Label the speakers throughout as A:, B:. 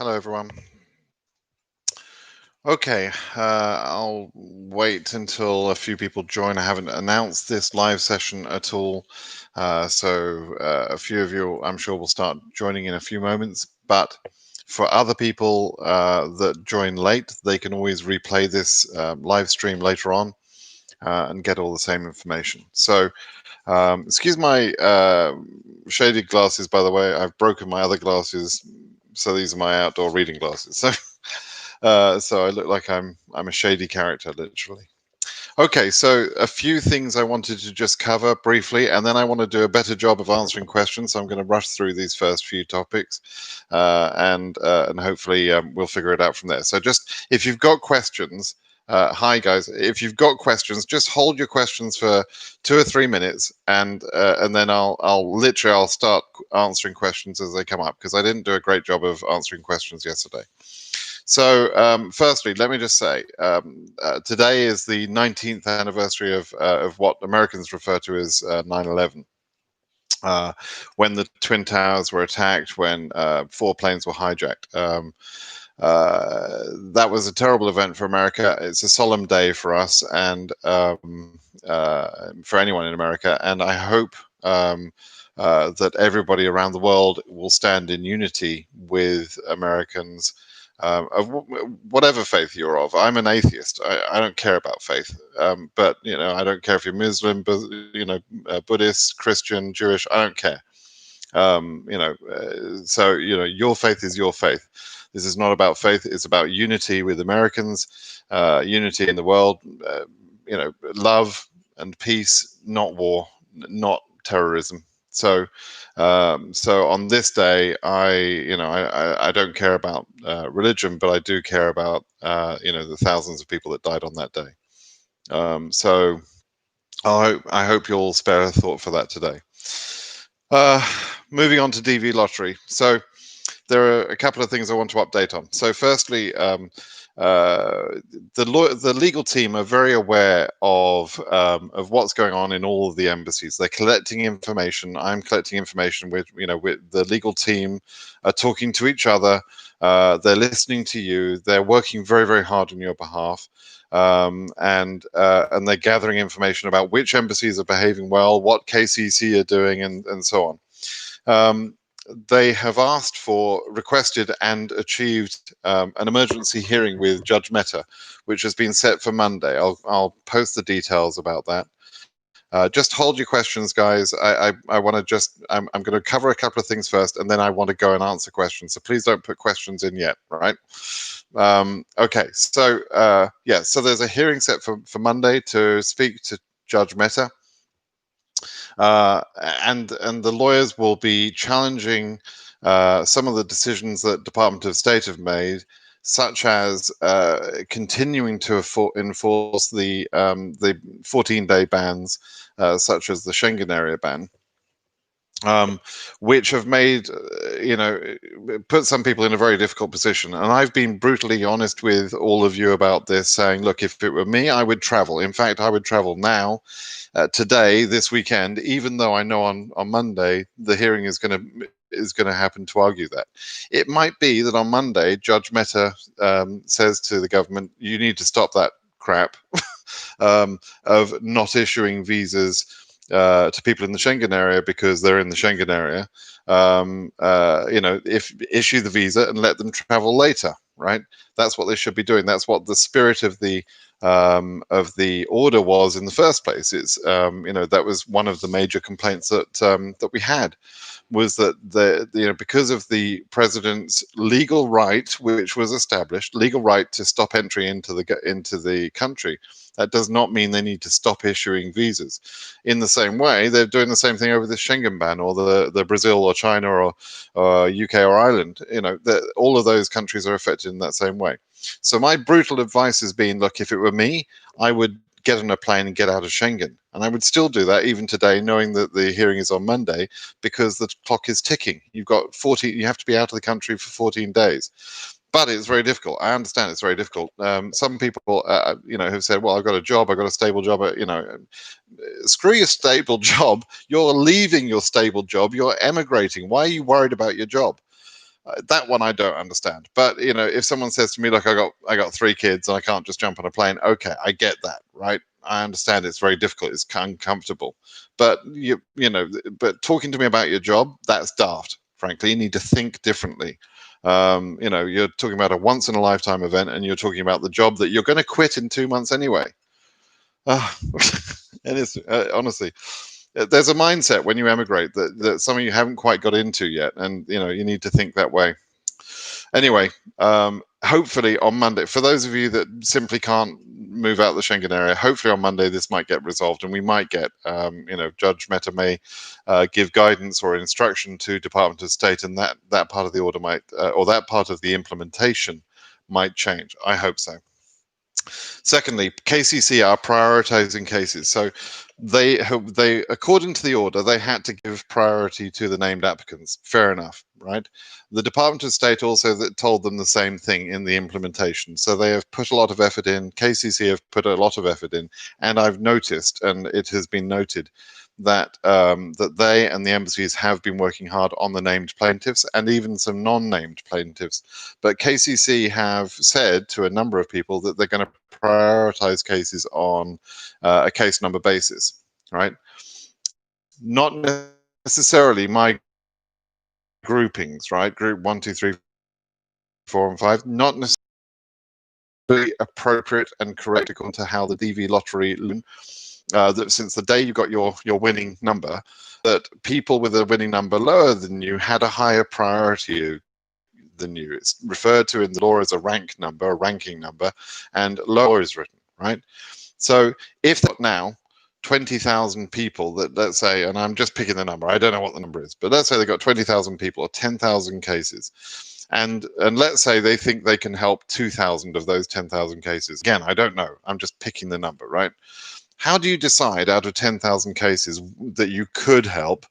A: Hello, everyone. Okay, I'll wait until a few people join. I haven't announced this live session at all, so a few of you, I'm sure, will start joining in a few moments. But for other people that join late, they can always replay this live stream later on and get all the same information. So, excuse my shaded glasses, by the way. I've broken my other glasses, so these are my outdoor reading glasses. So I look like I'm a shady character, literally. Okay, so a few things I wanted to just cover briefly, and then I want to do a better job of answering questions. So I'm going to rush through these first few topics, and hopefully we'll figure it out from there. So just if you've got questions, hi guys, if you've got questions, just hold your questions for 2 or 3 minutes, and then I'll start answering questions as they come up, because I didn't do a great job of answering questions yesterday. So, firstly, let me just say, today is the 19th anniversary of what Americans refer to as 9/11, when the Twin Towers were attacked, when 4 planes were hijacked. That was a terrible event for America. It's a solemn day for us, and for anyone in America. And I hope that everybody around the world will stand in unity with Americans of whatever faith you're of. I'm an atheist. I don't care about faith, but I don't care if you're Muslim, Buddhist, Christian, Jewish. I don't care. So your faith is your faith. This is not about faith. It's about unity with Americans, unity in the world. Love and peace, not war, not terrorism. So on this day, I don't care about religion, but I do care about the thousands of people that died on that day. So I hope you'll spare a thought for that today. Moving on to DV Lottery. So there are a couple of things I want to update on. So firstly, the legal team are very aware of what's going on in all of the embassies. They're collecting information. I'm collecting information with the legal team are talking to each other. They're listening to you. They're working very, very hard on your behalf. And they're gathering information about which embassies are behaving well, what KCC are doing, and so on. They have requested and achieved an emergency hearing with Judge Mehta, which has been set for Monday. I'll post the details about that. Just hold your questions, guys. I want to I'm going to cover a couple of things first, and then I want to go and answer questions. So please don't put questions in yet, right? Okay, so so there's a hearing set for Monday to speak to Judge Mehta. And the lawyers will be challenging some of the decisions that Department of State have made, such as continuing to enforce the 14-day bans, such as the Schengen area ban, which have made put some people in a very difficult position. And I've been brutally honest with all of you about this, saying, look, if it were me, I would travel. In fact, I would travel now, today, this weekend, even though I know on Monday the hearing is going to happen to argue that. It might be that on Monday Judge Mehta says to the government, you need to stop that crap of not issuing visas to people in the Schengen area because they're in the Schengen area. If issue the visa and let them travel later, right? That's what they should be doing. That's what the spirit of the order was in the first place. It's that was one of the major complaints that we had, was that because of the president's legal right, which was established, legal right to stop entry into the country. That does not mean they need to stop issuing visas. In the same way, they're doing the same thing over the Schengen ban, or the Brazil or China or UK or Ireland. All of those countries are affected in that same way. So my brutal advice has been, look, if it were me, I would get on a plane and get out of Schengen. And I would still do that even today, knowing that the hearing is on Monday, because the clock is ticking. You have to be out of the country for 14 days. But it's very difficult. I understand it's very difficult. Some people, have said, well, I've got a job, I've got a stable job. Screw your stable job. You're leaving your stable job. You're emigrating. Why are you worried about your job? That one I don't understand. But if someone says to me, "Look, I got 3 kids and I can't just jump on a plane," okay, I get that, right? I understand it's very difficult, it's uncomfortable, but but talking to me about your job, that's daft. Frankly, you need to think differently. You're talking about a once in a lifetime event, and you're talking about the job that you're going to quit in 2 months anyway. And it's honestly, there's a mindset when you emigrate that some of you haven't quite got into yet, and you need to think that way. Anyway, hopefully on Monday, for those of you that simply can't move out of the Schengen area, hopefully on Monday this might get resolved, and we might get, Judge Mehta may give guidance or instruction to Department of State, and that part of the order might, or that part of the implementation might change. I hope so. Secondly, KCC are prioritizing cases. So they, according to the order, they had to give priority to the named applicants. Fair enough, right? The Department of State also told them the same thing in the implementation. So they have put a lot of effort in. KCC have put a lot of effort in, and I've noticed, and it has been noted, that that they and the embassies have been working hard on the named plaintiffs and even some non-named plaintiffs. But KCC have said to a number of people that they're going to prioritize cases on a case number basis, right? Not necessarily my groupings, right? Group 1, 2, 3, 4, and 5, not necessarily appropriate and correct according to how the DV Lottery that since the day you got your winning number, that people with a winning number lower than you had a higher priority than you. It's referred to in the law as a rank number, a ranking number, and lower is written, right? So if now 20,000 people that, let's say, and I'm just picking the number, I don't know what the number is, but let's say they've got 20,000 people or 10,000 cases. And let's say they think they can help 2,000 of those 10,000 cases. Again, I don't know. I'm just picking the number, right? How do you decide out of 10,000 cases that you could help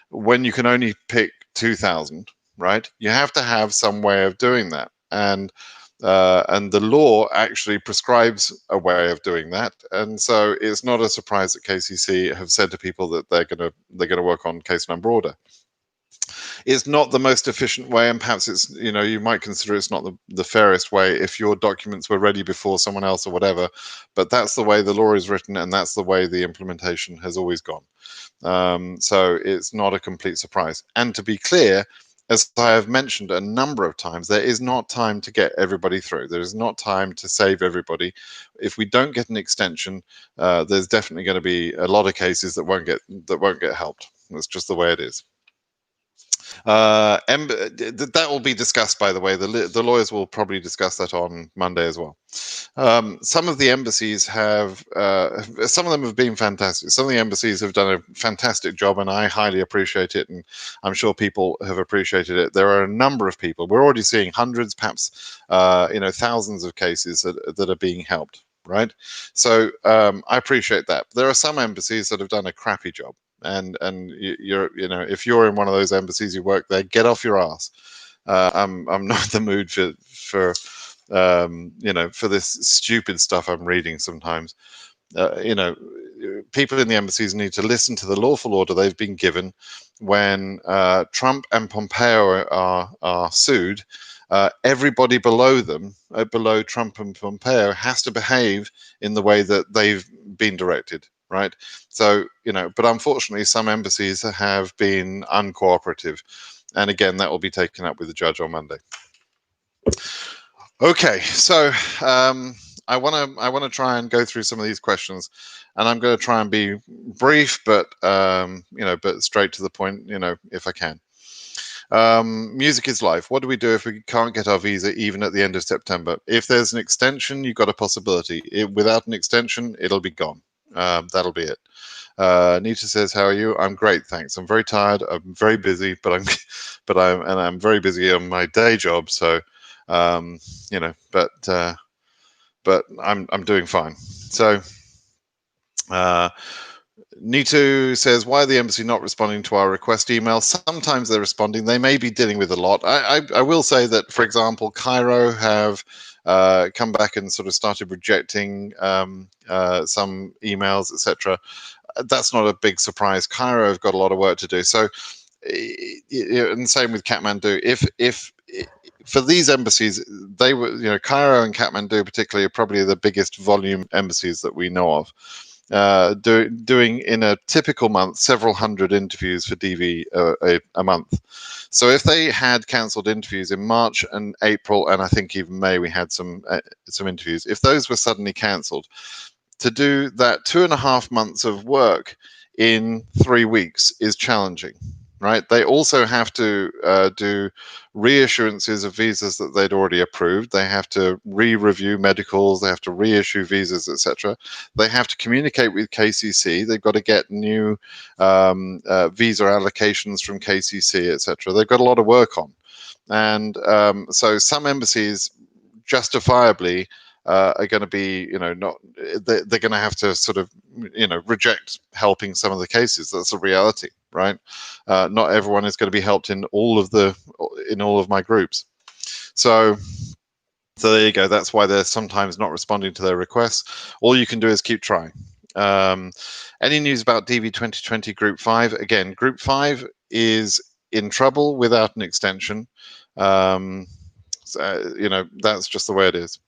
A: when you can only pick 2,000, right? You have to have some way of doing that. And the law actually prescribes a way of doing that. And so it's not a surprise that KCC have said to people that they're going to work on case number order. It's not the most efficient way, and perhaps it's, you might consider it's not the fairest way if your documents were ready before someone else or whatever, but that's the way the law is written, and that's the way the implementation has always gone. So it's not a complete surprise. And to be clear, as I have mentioned a number of times, there is not time to get everybody through. There is not time to save everybody. If we don't get an extension, there's definitely going to be a lot of cases that won't get helped. That's just the way it is. That will be discussed, by the way. The lawyers will probably discuss that on Monday as well. Some of the embassies have, some of them have been fantastic. Some of the embassies have done a fantastic job, and I highly appreciate it, and I'm sure people have appreciated it. There are a number of people. We're already seeing hundreds, perhaps, thousands of cases that are being helped, right? So I appreciate that. There are some embassies that have done a crappy job. And you're, if you're in one of those embassies, you work there, get off your ass. I'm not in the mood for for this stupid stuff I'm reading sometimes. People in the embassies need to listen to the lawful order they've been given. When Trump and Pompeo are sued, everybody below them, below Trump and Pompeo, has to behave in the way that they've been directed. Right. So, but unfortunately, some embassies have been uncooperative. And again, that will be taken up with the judge on Monday. Okay, so I want to try and go through some of these questions, and I'm going to try and be brief, but but straight to the point, if I can. Music is life. What do we do if we can't get our visa even at the end of September? If there's an extension, you've got a possibility. Without an extension, it'll be gone. That'll be it. Nita says, "How are you?" I'm great, thanks. I'm very tired. I'm very busy, but I'm very busy on my day job. So, but I'm doing fine. So, Nitu says, "Why are the embassy not responding to our request email?" Sometimes they're responding. They may be dealing with a lot. I will say that, for example, Cairo have come back and sort of started rejecting some emails, etc. That's not a big surprise. Cairo have got a lot of work to do. So, and same with Kathmandu. If for these embassies, they were, Cairo and Kathmandu particularly are probably the biggest volume embassies that we know of. Doing in a typical month several hundred interviews for DV a month. So if they had cancelled interviews in March and April, and I think even May, we had some interviews. If those were suddenly cancelled, to do that 2.5 months of work in 3 weeks is challenging, right? They also have to do reassurances of visas that they'd already approved. They have to re-review medicals. They have to reissue visas, etc. They have to communicate with KCC. They've got to get new visa allocations from KCC, etc. They've got a lot of work on, and so some embassies justifiably are going to be, not, they're going to have to sort of, reject helping some of the cases. That's a reality, right? Not everyone is going to be helped in all of my groups. So there you go. That's why they're sometimes not responding to their requests. All you can do is keep trying. Any news about DV 2020 Group 5? Again, Group 5 is in trouble without an extension. That's just the way it is.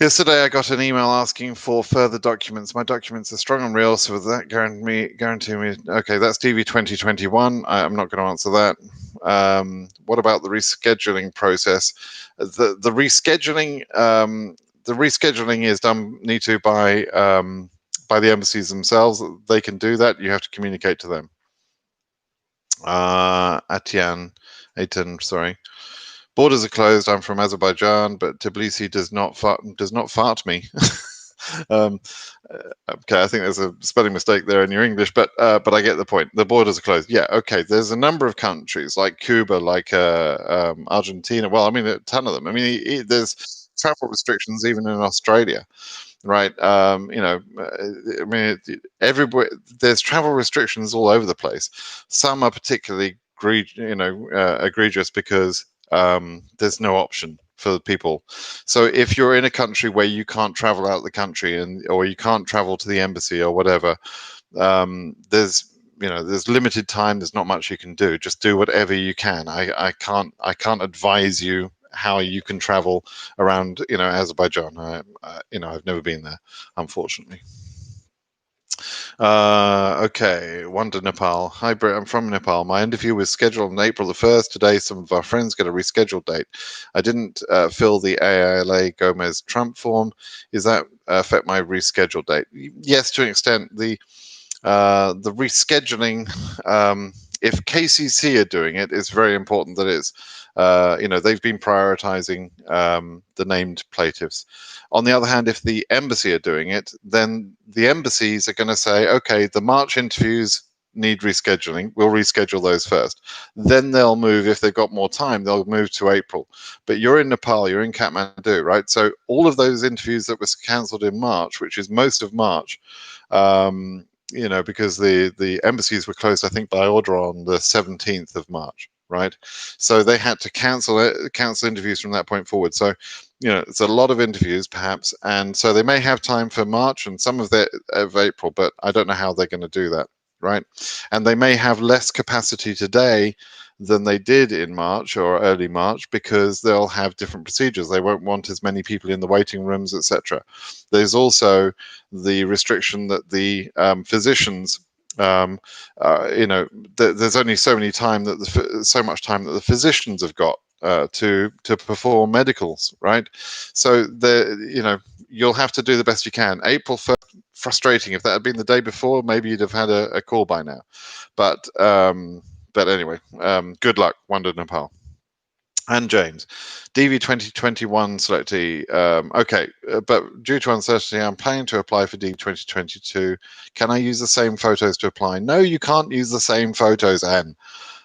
A: Yesterday, I got an email asking for further documents. My documents are strong and real, so that guarantee me. Okay, that's DV 2021. I'm not going to answer that. What about the rescheduling process? The rescheduling is done by the embassies themselves. They can do that. You have to communicate to them. Atian, sorry. Borders are closed. I'm from Azerbaijan, but Tbilisi does not fart me. Okay, I think there's a spelling mistake there in your English, but I get the point. The borders are closed. Yeah, okay. There's a number of countries like Cuba, like Argentina. Well, I mean, a ton of them. I mean, there's travel restrictions even in Australia, right? I mean, everywhere there's travel restrictions all over the place. Some are particularly egregious because there's no option for people. So if you're in a country where you can't travel out of the country or you can't travel to the embassy or whatever, there's limited time. There's not much you can do. Just do whatever you can. I can't advise you how you can travel around Azerbaijan. I've never been there, unfortunately. Okay, Wonder Nepal. Hi, Britt. I'm from Nepal. My interview was scheduled on April the 1st. Today, some of our friends get a rescheduled date. I didn't fill the AILA Gomez Trump form. Does that affect my rescheduled date? Yes, to an extent. The rescheduling, if KCC are doing it, it's very important that it's, they've been prioritizing the named plaintiffs. On the other hand, if the embassy are doing it, then the embassies are going to say, okay, the March interviews need rescheduling. We'll reschedule those first. Then they'll move, if they've got more time, they'll move to April. But you're in Nepal, you're in Kathmandu, right? So all of those interviews that was cancelled in March, which is most of March, because the embassies were closed, I think, by order on the 17th of March, right? So they had to cancel interviews from that point forward. So, it's a lot of interviews, perhaps, and so they may have time for March and some of April, but I don't know how they're going to do that, right? And they may have less capacity today than they did in March or early March because they'll have different procedures. They won't want as many people in the waiting rooms, etc. There's also the restriction that the physicians, there's only so much time that the physicians have got to perform medicals, right? So you'll have to do the best you can. April 1st, frustrating. If that had been the day before, maybe you'd have had a call by now. But anyway, good luck, Wonder Nepal. And James, DV 2021 selectee. Okay, but due to uncertainty, I'm planning to apply for DV 2022. Can I use the same photos to apply? No, you can't use the same photos, Anne.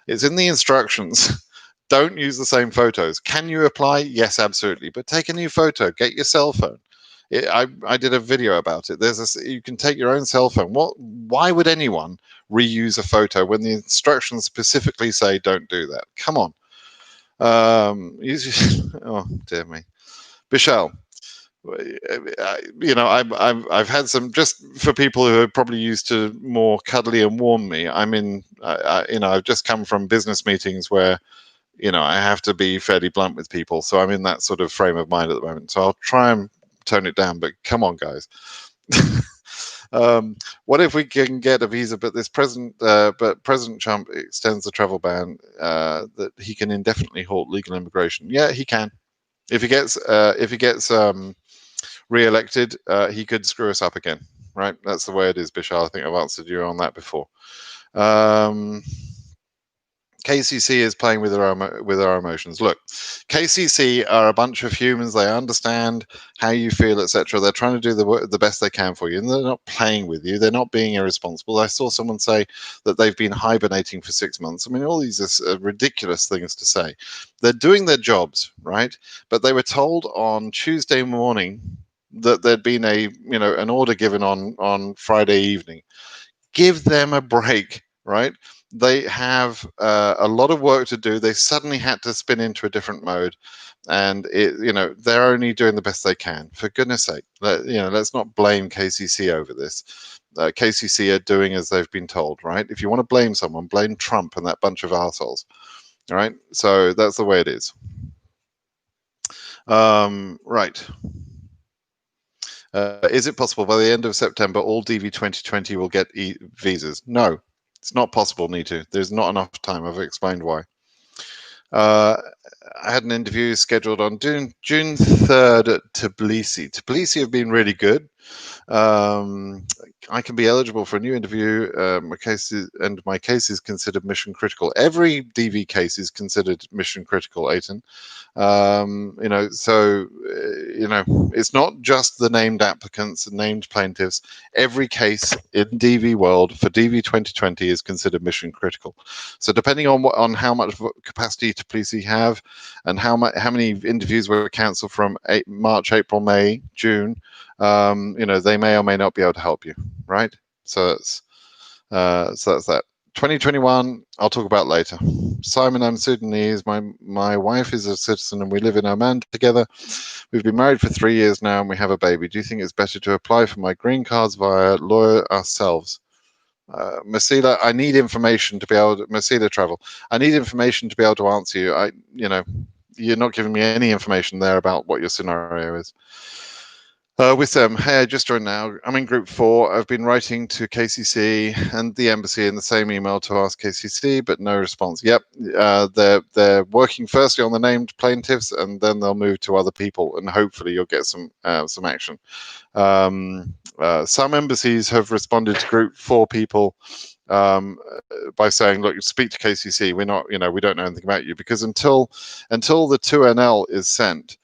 A: It's in the instructions. Don't use the same photos. Can you apply? Yes, absolutely. But take a new photo. Get your cell phone. I did a video about it. You can take your own cell phone. Why would anyone reuse a photo when the instructions specifically say don't do that? Come on. Oh dear me, Michelle. I've had some, just for people who are probably used to more cuddly and warm me. I've just come from business meetings where I have to be fairly blunt with people. So I'm in that sort of frame of mind at the moment. So I'll try and tone it down, but come on, guys. What if we can get a visa, but President Trump extends the travel ban that he can indefinitely halt legal immigration? Yeah, he can. If he gets re-elected, he could screw us up again. Right? That's the way it is, Bishal. I think I've answered you on that before. KCC is playing with our emotions. Look, KCC are a bunch of humans. They understand how you feel, etc. They're trying to do the best they can for you, and they're not playing with you. They're not being irresponsible. I saw someone say that they've been hibernating for 6 months. I mean, all these are ridiculous things to say. They're doing their jobs, right? But they were told on Tuesday morning that there'd been an order given on Friday evening. Give them a break, right? They have a lot of work to do. They suddenly had to spin into a different mode, and they're only doing the best they can. For goodness sake, let's not blame KCC over this. KCC are doing as they've been told, right? If you want to blame someone, blame Trump and that bunch of assholes. All right, so that's the way it is. Right. Is it possible by the end of September all DV 2020 will get visas? No, it's not possible, Nitu. There's not enough time. I've explained why. I had an interview scheduled on June 3rd at Tbilisi. Tbilisi have been really good. I can be eligible for a new interview. My case is considered mission critical. Every DV case is considered mission critical, Aiton. It's not just the named applicants and named plaintiffs. Every case in DV world for DV 2020 is considered mission critical. So depending on how much capacity Tbilisi have, and how many interviews were cancelled from March, April, May, June, they may or may not be able to help you, right? So that's that. 2021, I'll talk about later. Simon, I'm Sudanese. My wife is a citizen and we live in Oman together. We've been married for 3 years now and we have a baby. Do you think it's better to apply for my green cards via lawyer ourselves? Masila, I need information to be able to, Masila Travel, I need information to be able to answer you. You're not giving me any information there about what your scenario is. With them, hey, I just joined now. I'm in group 4. I've been writing to KCC and the embassy in the same email to ask KCC, but no response. Yep, they're working firstly on the named plaintiffs, and then they'll move to other people, and hopefully you'll get some action. Some embassies have responded to group 4 people by saying, look, speak to KCC. We're not, we don't know anything about you, because until the 2NL is sent,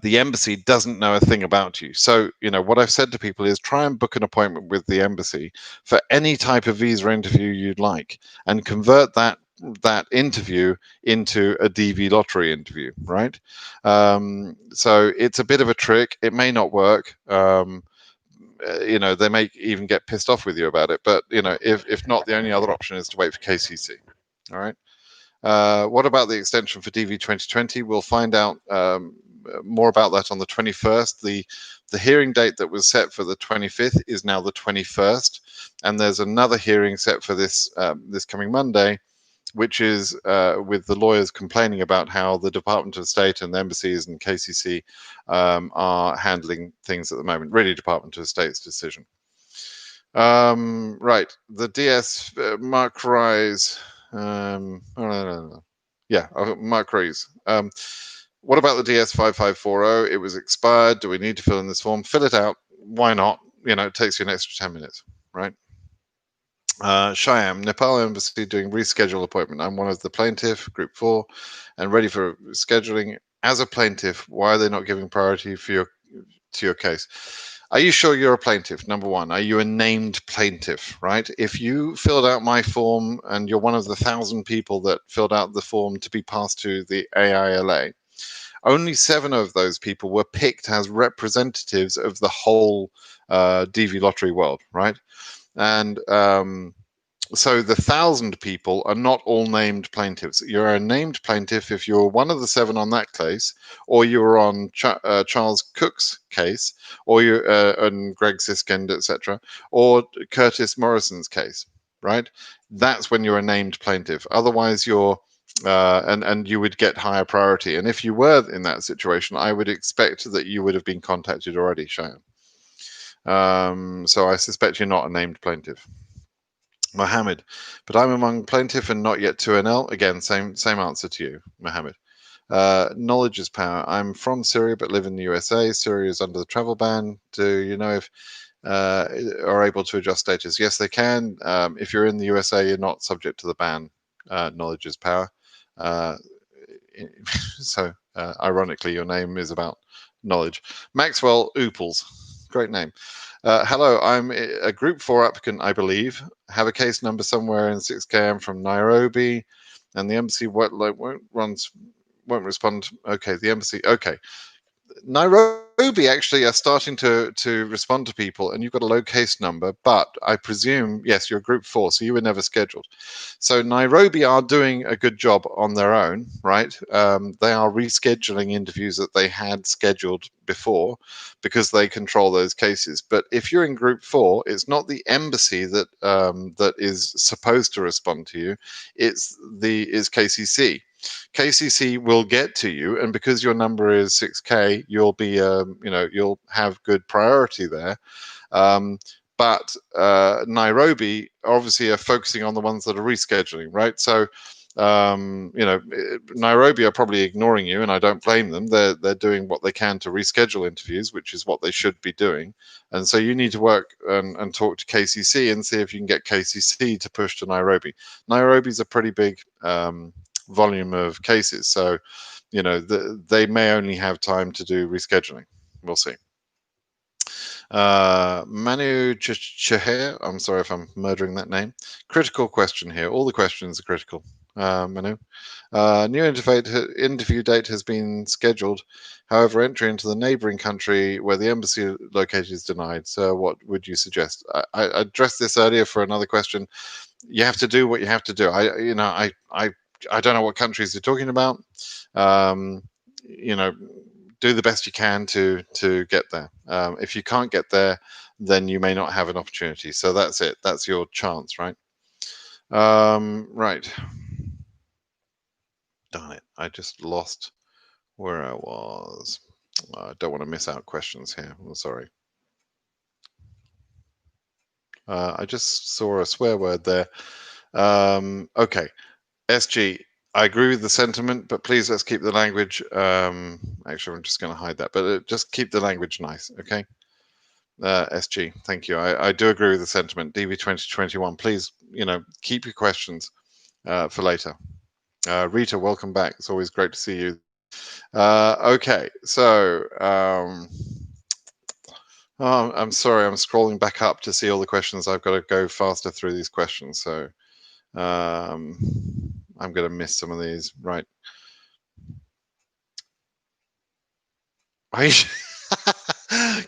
A: the embassy doesn't know a thing about you. So, what I've said to people is try and book an appointment with the embassy for any type of visa interview you'd like, and convert that interview into a DV lottery interview, right? So it's a bit of a trick. It may not work. They may even get pissed off with you about it. But, if not, the only other option is to wait for KCC. All right. What about the extension for DV 2020? We'll find out more about that on the 21st. The hearing date that was set for the 25th is now the 21st, and there's another hearing set for this coming Monday, which is with the lawyers complaining about how the Department of State and the embassies and KCC are handling things at the moment. Really, Department of State's decision. Right, the DS Mark Rise. Yeah, Mark Rees. What about the DS5540? It was expired. Do we need to fill in this form? Fill it out. Why not? It takes you an extra 10 minutes, right? Shyam, Nepal Embassy doing reschedule appointment. I'm one of the plaintiff, group 4, and ready for scheduling. As a plaintiff, why are they not giving priority to your case? Are you sure you're a plaintiff? Number one, are you a named plaintiff, right? If you filled out my form and you're one of the 1,000 people that filled out the form to be passed to the AILA, only 7 of those people were picked as representatives of the whole DV lottery world, right? And so the 1,000 people are not all named plaintiffs. You're a named plaintiff if you're one of the 7 on that case, or you're on Charles Cook's case, or you're on Greg Siskind, etc., or Curtis Morrison's case, right? That's when you're a named plaintiff. Otherwise, you're and you would get higher priority. And if you were in that situation, I would expect that you would have been contacted already, Cheyenne. So I suspect you're not a named plaintiff. Mohammed, but I'm among plaintiff and not yet 2NL. Again, same answer to you, Mohammed. Knowledge is power. I'm from Syria but live in the USA. Syria is under the travel ban. Do you know if are able to adjust status? Yes, they can. If you're in the USA, you're not subject to the ban. Knowledge is power. Uh, so, ironically, your name is about knowledge. Maxwell Ooples, great name. Hello, I'm a Group 4 applicant, I believe. Have a case number somewhere in 6K. I'm from Nairobi, and the embassy won't respond. Okay, the embassy. Okay, Nairobi actually are starting to respond to people, and you've got a low case number, but I presume, yes, you're Group 4, so you were never scheduled. So Nairobi are doing a good job on their own, right? They are rescheduling interviews that they had scheduled before because they control those cases. But if you're in Group 4, it's not the embassy that is supposed to respond to you; it's KCC. KCC will get to you, and because your number is 6K, you'll be, you'll have good priority there. But Nairobi obviously are focusing on the ones that are rescheduling, right? So, Nairobi are probably ignoring you, and I don't blame them. They're doing what they can to reschedule interviews, which is what they should be doing. And so you need to work and talk to KCC and see if you can get KCC to push to Nairobi. Nairobi's a pretty big volume of cases, so they may only have time to do rescheduling. We'll see. Manu Chaher, I'm sorry if I'm murdering that name. Critical question here. All the questions are critical. Manu. New interview date has been scheduled. However, entry into the neighboring country where the embassy located is denied. So, what would you suggest? I addressed this earlier for another question. You have to do what you have to do. I don't know what countries you're talking about. Um, do the best you can to get there. If you can't get there, then you may not have an opportunity. So that's it. That's your chance, right? Right. Darn it! I just lost where I was. I don't want to miss out questions here. I'm sorry. I just saw a swear word there. Okay. SG, I agree with the sentiment, but please let's keep the language. Actually, I'm just going to hide that, but just keep the language nice, okay? SG, thank you. I do agree with the sentiment. DV2021, please, keep your questions for later. Rita, welcome back. It's always great to see you. Okay, so I'm sorry, I'm scrolling back up to see all the questions. I've got to go faster through these questions, so I'm going to miss some of these. Right.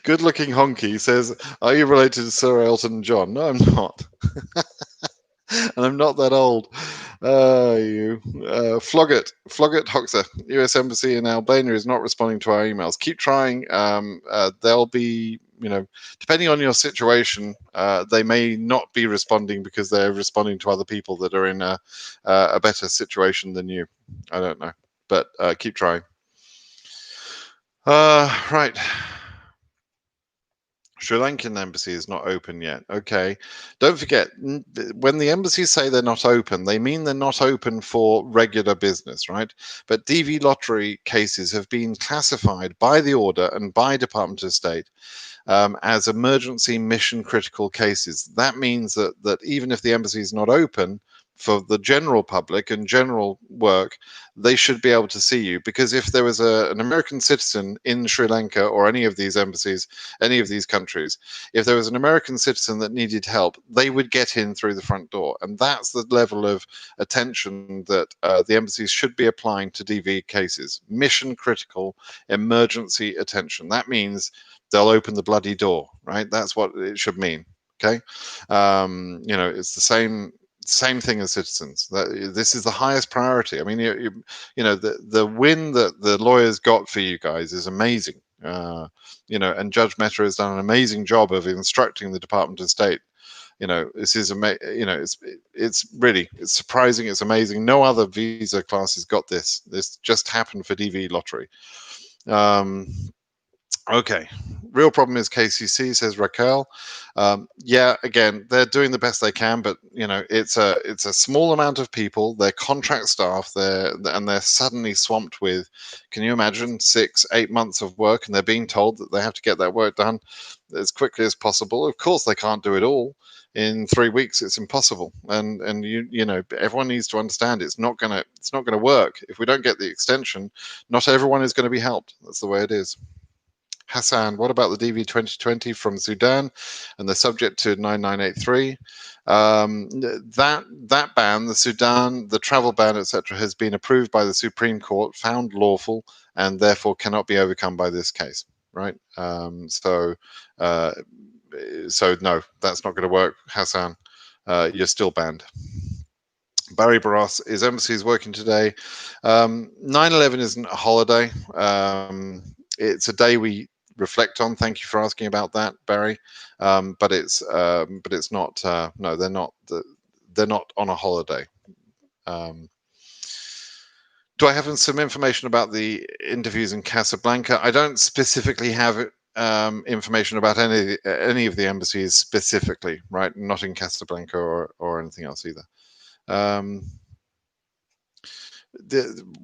A: Good looking honky says, are you related to Sir Elton John? No, I'm not. And I'm not that old. Flogget Hoxer, US Embassy in Albania is not responding to our emails. Keep trying. They'll be, depending on your situation, they may not be responding because they're responding to other people that are in a better situation than you. I don't know, but keep trying. Right. Sri Lankan embassy is not open yet. Okay. Don't forget, when the embassies say they're not open, they mean they're not open for regular business, right? But DV lottery cases have been classified by the order and by Department of State as emergency mission critical cases. That means that even if the embassy is not open for the general public and general work, they should be able to see you. Because if there was an American citizen in Sri Lanka or any of these embassies, any of these countries, if there was an American citizen that needed help, they would get in through the front door. And that's the level of attention that the embassies should be applying to DV cases. Mission critical emergency attention. That means they'll open the bloody door, right? That's what it should mean. Okay. It's the same thing as citizens. This is the highest priority. I mean, the win that the lawyers got for you guys is amazing. And Judge Mehta has done an amazing job of instructing the Department of State This is it's surprising, it's amazing. No other visa class has got this. This just happened for DV Lottery. Okay, real problem is KCC, says Raquel. Yeah, again, they're doing the best they can, but it's a small amount of people. They're contract staff. They're suddenly swamped with. Can you imagine 6-8 months of work, and they're being told that they have to get that work done as quickly as possible. Of course, they can't do it all in 3 weeks. It's impossible, and everyone needs to understand it's not gonna work if we don't get the extension. Not everyone is going to be helped. That's the way it is. Hassan, what about the DV 2020 from Sudan and the subject to 9983? That ban, the Sudan, the travel ban, etc., has been approved by the Supreme Court, found lawful, and therefore cannot be overcome by this case. Right? So no, that's not going to work, Hassan. You're still banned. Barry Barros, is embassies working today? 9/11 isn't a holiday. It's a day we reflect on. Thank you for asking about that, Barry. But it's not. No, they're not. They're not on a holiday. Do I have some information about the interviews in Casablanca? I don't specifically have information about any of the embassies specifically, right? Not in Casablanca or anything else either.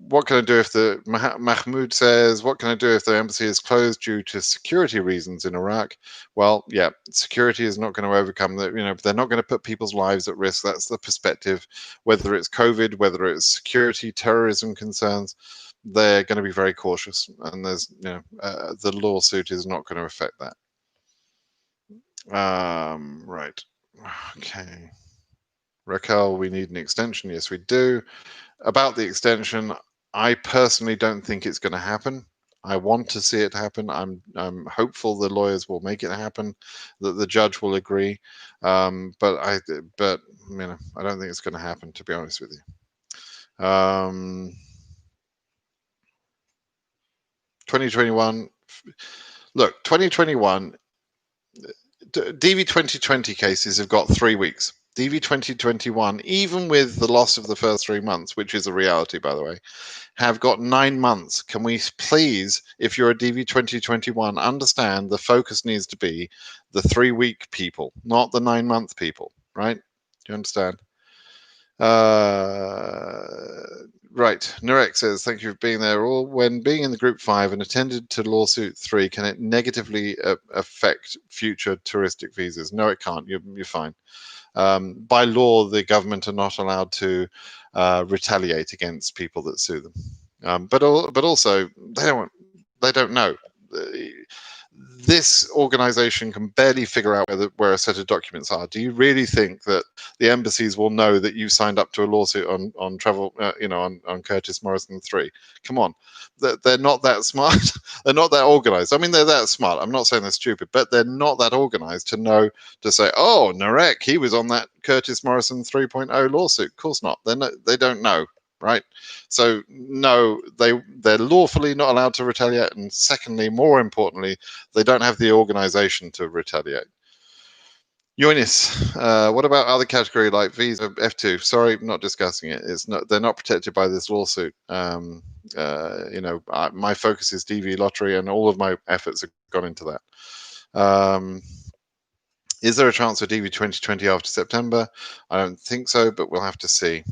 A: What can I do if the Mahmoud says, what can I do if the embassy is closed due to security reasons in Iraq? Well, yeah, security is not going to overcome that. They're not going to put people's lives at risk. That's the perspective. Whether it's COVID, whether it's security, terrorism concerns, they're going to be very cautious. And there's, the lawsuit is not going to affect that. Right. Okay. Raquel, we need an extension. Yes, we do. About the extension, I personally don't think it's going to happen. I want to see it happen. I'm hopeful the lawyers will make it happen, that the judge will agree. But I don't think it's going to happen, to be honest with you. 2021. Look, 2021. DV 2020 cases have got 3 weeks. DV 2021, even with the loss of the first 3 months, which is a reality, by the way, have got 9 months. Can we please, if you're a DV 2021, understand the focus needs to be the 3-week people, not the 9-month people, right? Do you understand? Right. Nurek says, thank you for being there. Or when being in the group 5 and attended to lawsuit 3, can it negatively affect future touristic visas? No, it can't. You're fine. By law, the government are not allowed to retaliate against people that sue them. But also, they don't know. This organization can barely figure out where a set of documents are. Do you really think that the embassies will know that you signed up to a lawsuit on travel, on Curtis Morrison 3? Come on, they're not that smart. They're not that organized. I mean, they're that smart. I'm not saying they're stupid, but they're not that organized to say, oh, Narek, he was on that Curtis Morrison 3.0 lawsuit. Of course not. They don't know. Right, so no, they're lawfully not allowed to retaliate, and secondly, more importantly, they don't have the organization to retaliate. Yonis, what about other category like visa F2? Sorry, not discussing it. They're not protected by this lawsuit. My focus is DV Lottery, and all of my efforts have gone into that. Is there a chance for DV 2020 after September? I don't think so, but we'll have to see.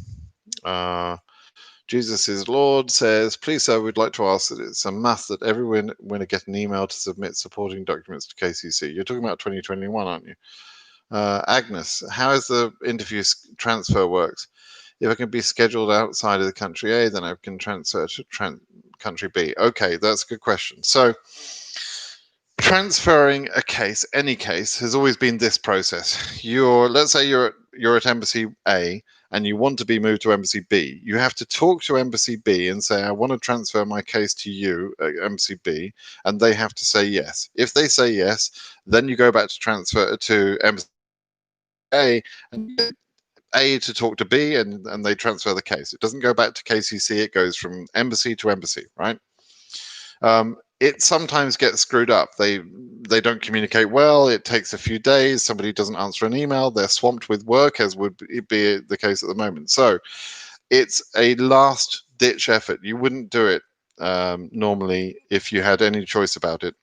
A: Jesus is Lord says, please, sir, we'd like to ask that it's a must that every winner get an email to submit supporting documents to KCC. You're talking about 2021, aren't you? Agnes, how is the interview transfer works? If I can be scheduled outside of the country A, then I can transfer to country B. Okay, that's a good question. So transferring a case, any case, has always been this process. Let's say you're at embassy A and you want to be moved to embassy B. You have to talk to embassy B and say, I want to transfer my case to you, embassy B, and they have to say yes. If they say yes, then you go back to transfer to embassy A and get A to talk to B, and they transfer the case. It doesn't go back to KCC. It goes from embassy to embassy, right? it sometimes gets screwed up. They don't communicate well. It takes a few days. Somebody doesn't answer an email. They're swamped with work, as would be the case at the moment. So it's a last ditch effort. You wouldn't do it normally if you had any choice about it.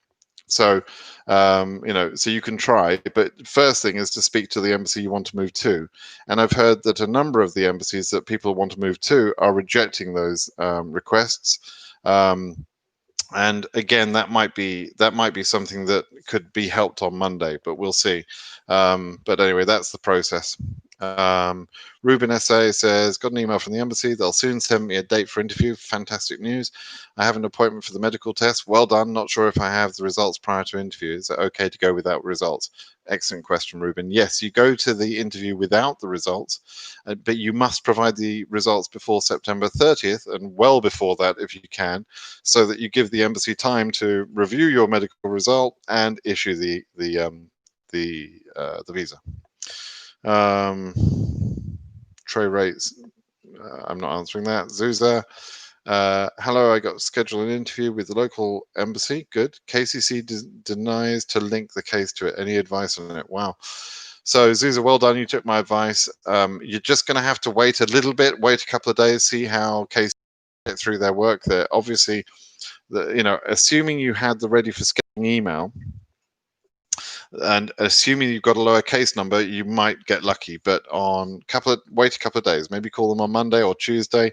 A: So, so you can try, but first thing is to speak to the embassy you want to move to. And I've heard that a number of the embassies that people want to move to are rejecting those requests. And again, that might be something that could be helped on Monday, but we'll see. But anyway, that's the process. Ruben SA says, got an email from the embassy. They'll soon send me a date for interview. Fantastic news. I have an appointment for the medical test. Well done. Not sure if I have the results prior to interview. Is it okay to go without results? Excellent question, Ruben. Yes, you go to the interview without the results, but you must provide the results before September 30th and well before that if you can, so that you give the embassy time to review your medical result and issue the visa. Tray rates. I'm not answering that. Zuza. Hello, I got scheduled an interview with the local embassy. Good. KCC denies to link the case to it. Any advice on it? Wow. So Zuza, well done. You took my advice. You're just going to have to wait a little bit, wait a couple of days, see how KCC get through their work there. Obviously, assuming you had the ready for scanning email, and assuming you've got a lower case number, you might get lucky. But wait a couple of days, maybe call them on Monday or Tuesday.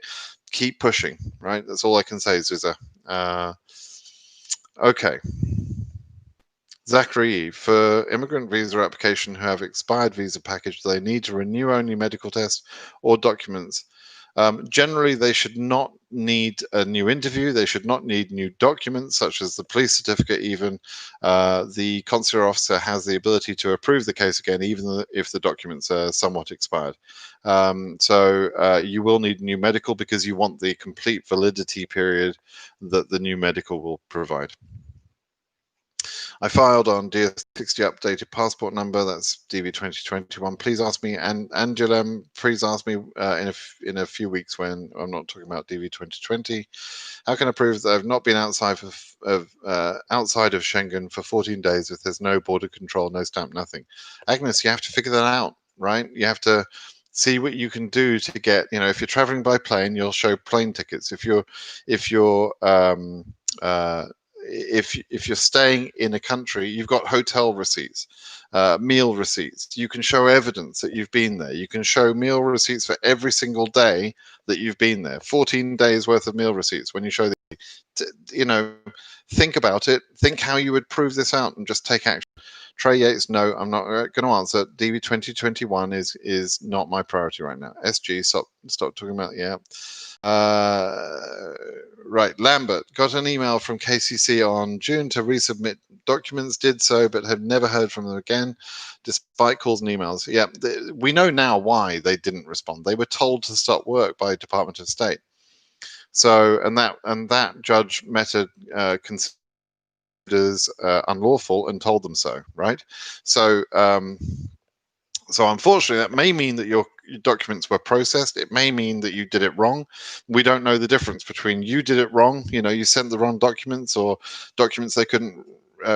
A: Keep pushing, right? That's all I can say, Zuza. Okay. Zachary, for immigrant visa application who have expired visa package, do they need to renew only medical tests or documents? Generally, they should not need a new interview. They should not need new documents, such as the police certificate even. The consular officer has the ability to approve the case again, even if the documents are somewhat expired. So you will need new medical because you want the complete validity period that the new medical will provide. I filed on DS60 updated passport number. That's DV2021. Please ask me, and Angela, please ask me in a few weeks when I'm not talking about DV2020. How can I prove that I've not been outside of Schengen for 14 days if there's no border control, no stamp, nothing? Agnes, you have to figure that out, right? You have to see what you can do to get. If you're traveling by plane, you'll show plane tickets. If you're staying in a country, you've got hotel receipts, meal receipts. You can show evidence that you've been there. You can show meal receipts for every single day that you've been there. 14 days worth of meal receipts. When you show think about it. Think how you would prove this out and just take action. Trey Yates, no, I'm not going to answer. DV 2021 is not my priority right now. SG, stop talking about, yeah. Right, Lambert, got an email from KCC on June to resubmit documents, did so, but have never heard from them again, despite calls and emails. Yeah, we know now why they didn't respond. They were told to stop work by Department of State. So, and that Judge Mehta considers unlawful and told them so, right? So, so unfortunately, that may mean that your documents were processed. It may mean that you did it wrong. We don't know the difference between you did it wrong, you sent the wrong documents, or documents they couldn't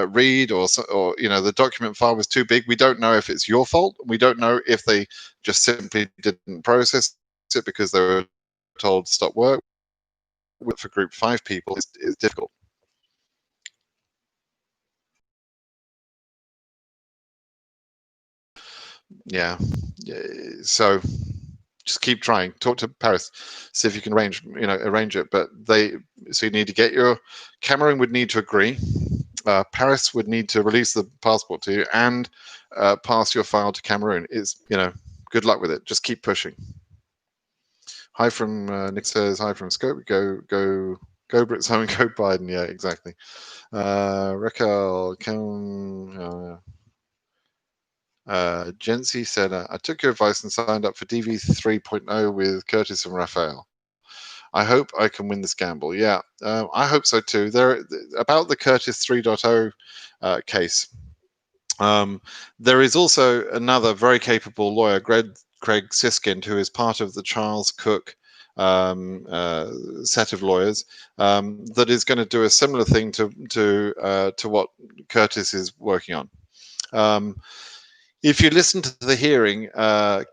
A: read, or the document file was too big. We don't know if it's your fault. We don't know if they just simply didn't process it because they were told to stop work. For group 5 people, is difficult. Yeah. So just keep trying. Talk to Paris, see if you can arrange it. But so you need to get Cameroon would need to agree. Paris would need to release the passport to you and pass your file to Cameroon. Good luck with it. Just keep pushing. Hi from Nick says, hi from Scope. Go BritSimon, go Biden. Yeah, exactly. Raquel, Jency said, I took your advice and signed up for DV 3.0 with Curtis and Raphael. I hope I can win this gamble. Yeah, I hope so too. About the Curtis 3.0 case. There is also another very capable lawyer, Craig Siskind, who is part of the Charles Cook set of lawyers that is going to do a similar thing to what Curtis is working on. If you listen to the hearing, I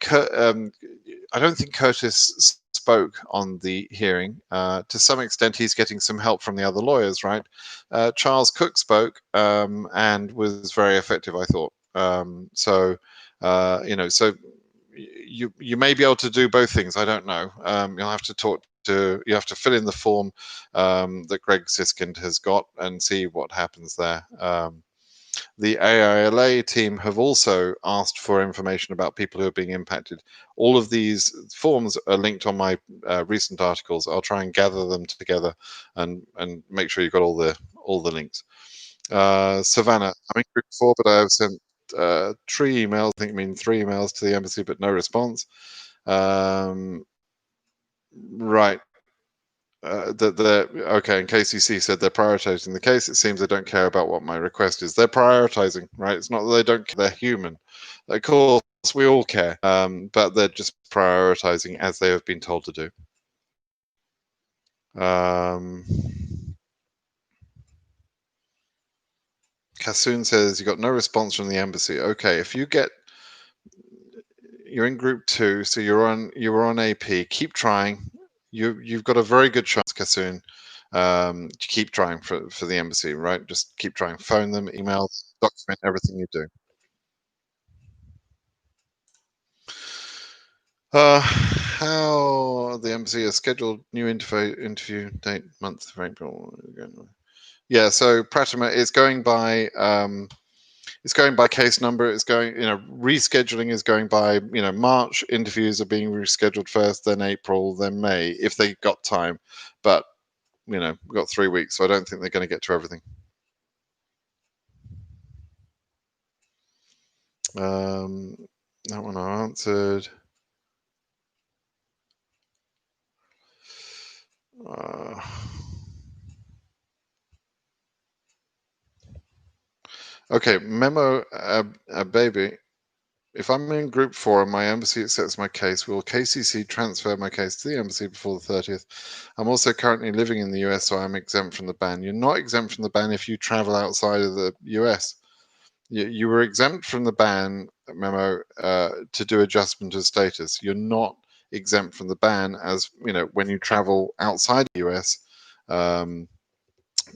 A: don't think Curtis spoke on the hearing. To some extent, he's getting some help from the other lawyers, right? Charles Cook spoke and was very effective, I thought. So you may be able to do both things. I don't know. You'll have to you have to fill in the form that Greg Siskind has got and see what happens there. The AILA team have also asked for information about people who are being impacted. All of these forms are linked on my recent articles. I'll try and gather them together and make sure you've got all the links. Savannah, I'm in group 4, but I have sent 3 emails. I think I mean 3 emails to the embassy, but no response. Right. Okay, and KCC said they're prioritizing the case. It seems they don't care about what my request is. They're prioritizing, right? It's not that they don't care, they're human. Of course, we all care, but they're just prioritizing as they have been told to do. Kassoon says you got no response from the embassy. Okay, if you're in group 2, so you're on AP, keep trying. You've got a very good chance, Kassoon. Keep trying for the embassy, right? Just keep trying. Phone them, email, document everything you do. How the embassy has scheduled new interview date, month of April. Yeah, so Pratima is going by case number. It's going, rescheduling is going by, March interviews are being rescheduled first, then April, then May, if they got time. But, we've got 3 weeks, so I don't think they're going to get to everything. That one I answered. Okay, memo, a baby. If I'm in group 4 and my embassy accepts my case, will KCC transfer my case to the embassy before the 30th? I'm also currently living in the US, so I'm exempt from the ban. You're not exempt from the ban if you travel outside of the US. You were exempt from the ban, memo, to do adjustment of status. You're not exempt from the ban as, when you travel outside the US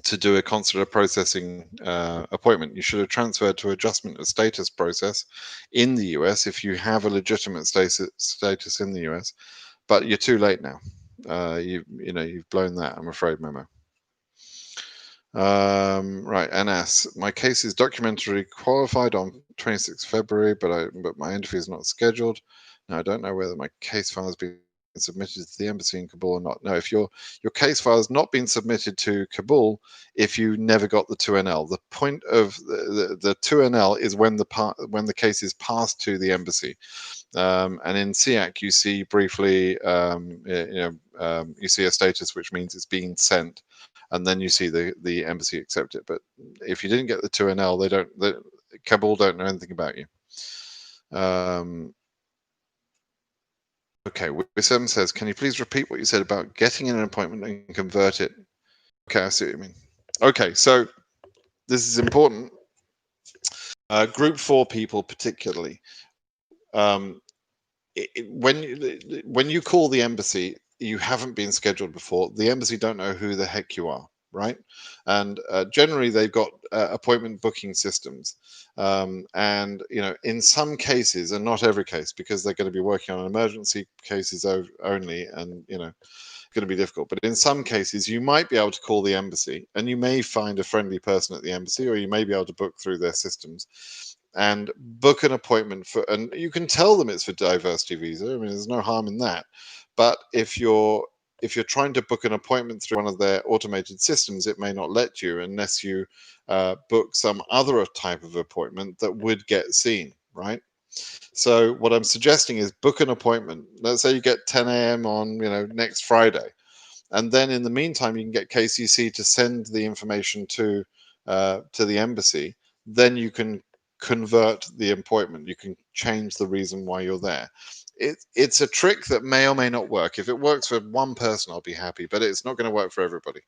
A: to do a consular processing appointment. You should have transferred to adjustment of status process in the US if you have a legitimate status in the US, but you're too late now. You've blown that, I'm afraid, memo. Right, NS. My case is documentary qualified on 26th February, but my interview is not scheduled. Now I don't know whether my case file has been submitted to the embassy in Kabul or not. No, if your case file has not been submitted to Kabul, if you never got the 2NL, the point of the 2NL is when the case is passed to the embassy. And in SEAC, you see briefly, you see a status which means it's being sent, and then you see the embassy accept it. But if you didn't get the 2NL, Kabul don't know anything about you. Okay, Wissam says, can you please repeat what you said about getting an appointment and convert it? Okay, I see what you mean. Okay, so this is important. Group 4 people particularly. When you call the embassy, you haven't been scheduled before. The embassy don't know who the heck you are, right? And generally, they've got appointment booking systems. And in some cases, and not every case, because they're going to be working on emergency cases only, and going to be difficult. But in some cases, you might be able to call the embassy, and you may find a friendly person at the embassy, or you may be able to book through their systems and book an appointment and you can tell them it's for diversity visa. I mean, there's no harm in that. But if you're trying to book an appointment through one of their automated systems, it may not let you unless you book some other type of appointment that would get seen, right? So what I'm suggesting is book an appointment. Let's say you get 10 a.m. on next Friday, and then in the meantime you can get KCC to send the information to the embassy. Then you can convert the appointment. You can change the reason why you're there. It's a trick that may or may not work. If it works for one person, I'll be happy, but it's not going to work for everybody.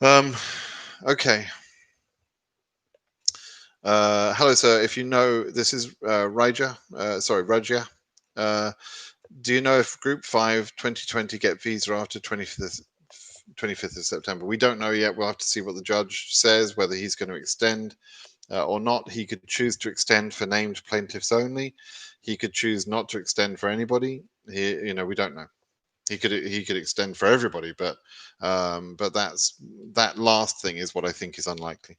A: Okay. Hello, sir. If you know, this is Raja. Raja. Do you know if Group 5 2020 get visa after 25th of September? We don't know yet. We'll have to see what the judge says, whether he's going to extend or not. He could choose to extend for named plaintiffs only. He could choose not to extend for anybody. We don't know. He could extend for everybody, but that last thing is what I think is unlikely.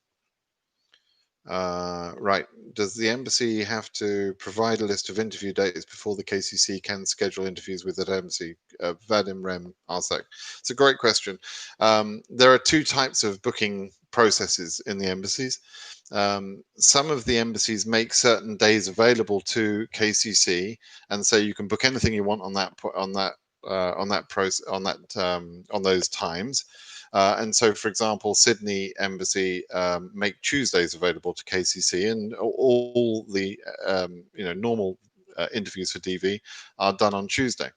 A: Right. Does the embassy have to provide a list of interview dates before the KCC can schedule interviews with that embassy? Vadim Rem Arsak. It's a great question. There are two types of booking processes in the embassies. Some of the embassies make certain days available to KCC, and so you can book anything you want on those times. And so, for example, Sydney Embassy make Tuesdays available to KCC, and all the normal interviews for DV are done on Tuesday.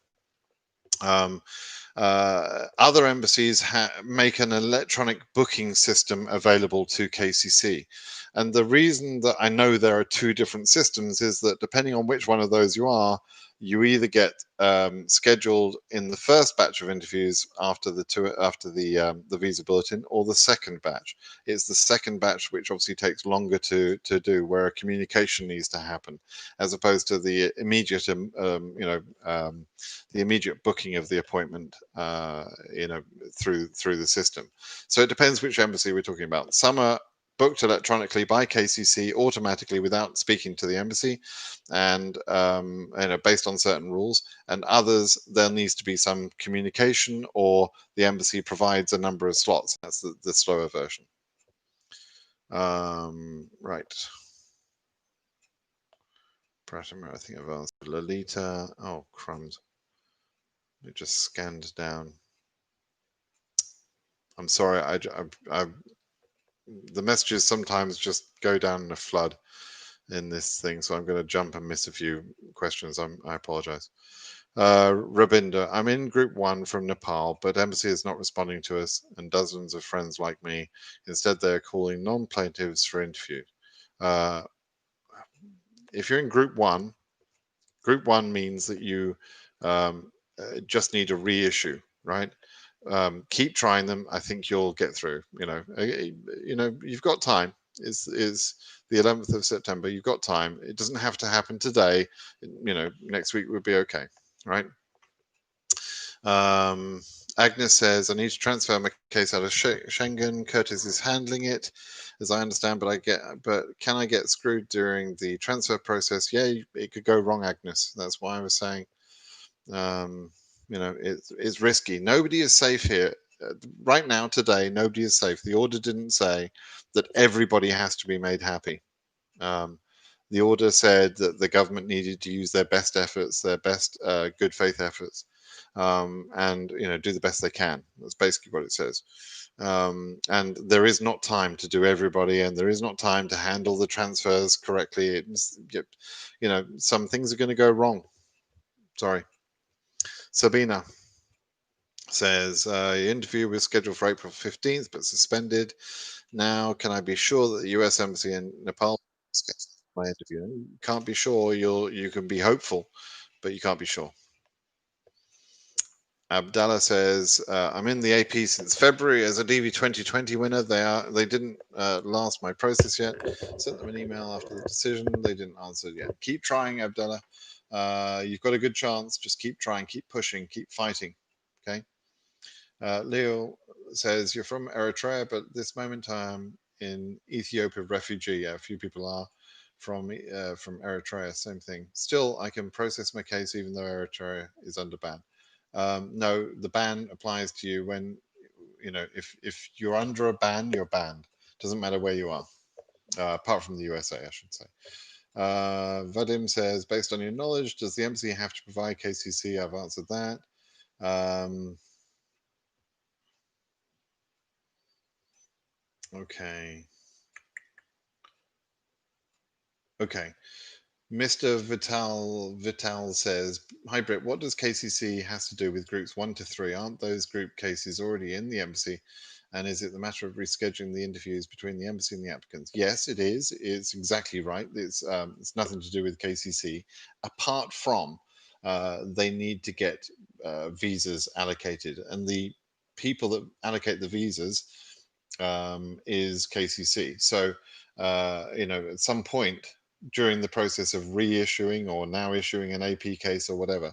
A: Other embassies make an electronic booking system available to KCC. And the reason that I know there are two different systems is that depending on which one of those you are, you either get scheduled in the first batch of interviews after the visa bulletin, or the second batch. It's the second batch which obviously takes longer to do, where a communication needs to happen, as opposed to the immediate the immediate booking of the appointment through the system. So it depends which embassy we're talking about. Some are booked electronically by KCC automatically without speaking to the embassy, and based on certain rules. And others, there needs to be some communication, or the embassy provides a number of slots. That's the slower version. Right. Pratimir, I think I've answered. Lolita. Oh, crumbs. It just scanned down. I'm sorry. The messages sometimes just go down in a flood in this thing, so I'm going to jump and miss a few questions. I apologize. Rabinda, I'm in group 1 from Nepal, but embassy is not responding to us, and dozens of friends like me. Instead, they're calling non-plaintiffs for interview. If you're in group 1 means that you just need a reissue, right? Keep trying them. I think you'll get through. You've got time. Is the 11th of September? You've got time. It doesn't have to happen today. Next week would be okay, right? Agnes says, I need to transfer my case out of Schengen. Curtis is handling it, as I understand, but can I get screwed during the transfer process? Yeah, it could go wrong, Agnes. That's why I was saying, it's risky. Nobody is safe here. Right now, today, nobody is safe. The order didn't say that everybody has to be made happy. The order said that the government needed to use their best efforts, their best good faith efforts, and do the best they can. That's basically what it says. And there is not time to do everybody, and there is not time to handle the transfers correctly. Some things are going to go wrong. Sorry. Sabina says, interview was scheduled for April 15th, but suspended. Now, can I be sure that the US Embassy in Nepal my interview? You can't be sure. You can be hopeful, but you can't be sure. Abdallah says, I'm in the AP since February as a DV 2020 winner. They didn't last my process yet. Sent them an email after the decision. They didn't answer yet. Keep trying, Abdallah. You've got a good chance. Just keep trying, keep pushing, keep fighting. Okay. Leo says, you're from Eritrea, but at this moment I'm in Ethiopia refugee. Yeah, a few people are from Eritrea, same thing. Still, I can process my case even though Eritrea is under ban. No, the ban applies to you when, if you're under a ban, you're banned. Doesn't matter where you are, apart from the USA, I should say. Vadim says, based on your knowledge, does the embassy have to provide KCC? I've answered that. Okay. Okay. Mr. Vital says, "Hi Brit, what does KCC has to do with groups 1 to 3? Aren't those group cases already in the embassy? And is it the matter of rescheduling the interviews between the embassy and the applicants?" Yes, it is. It's exactly right. It's nothing to do with KCC, apart from they need to get visas allocated, and the people that allocate the visas is KCC. So at some point during the process of reissuing or now issuing an AP case or whatever,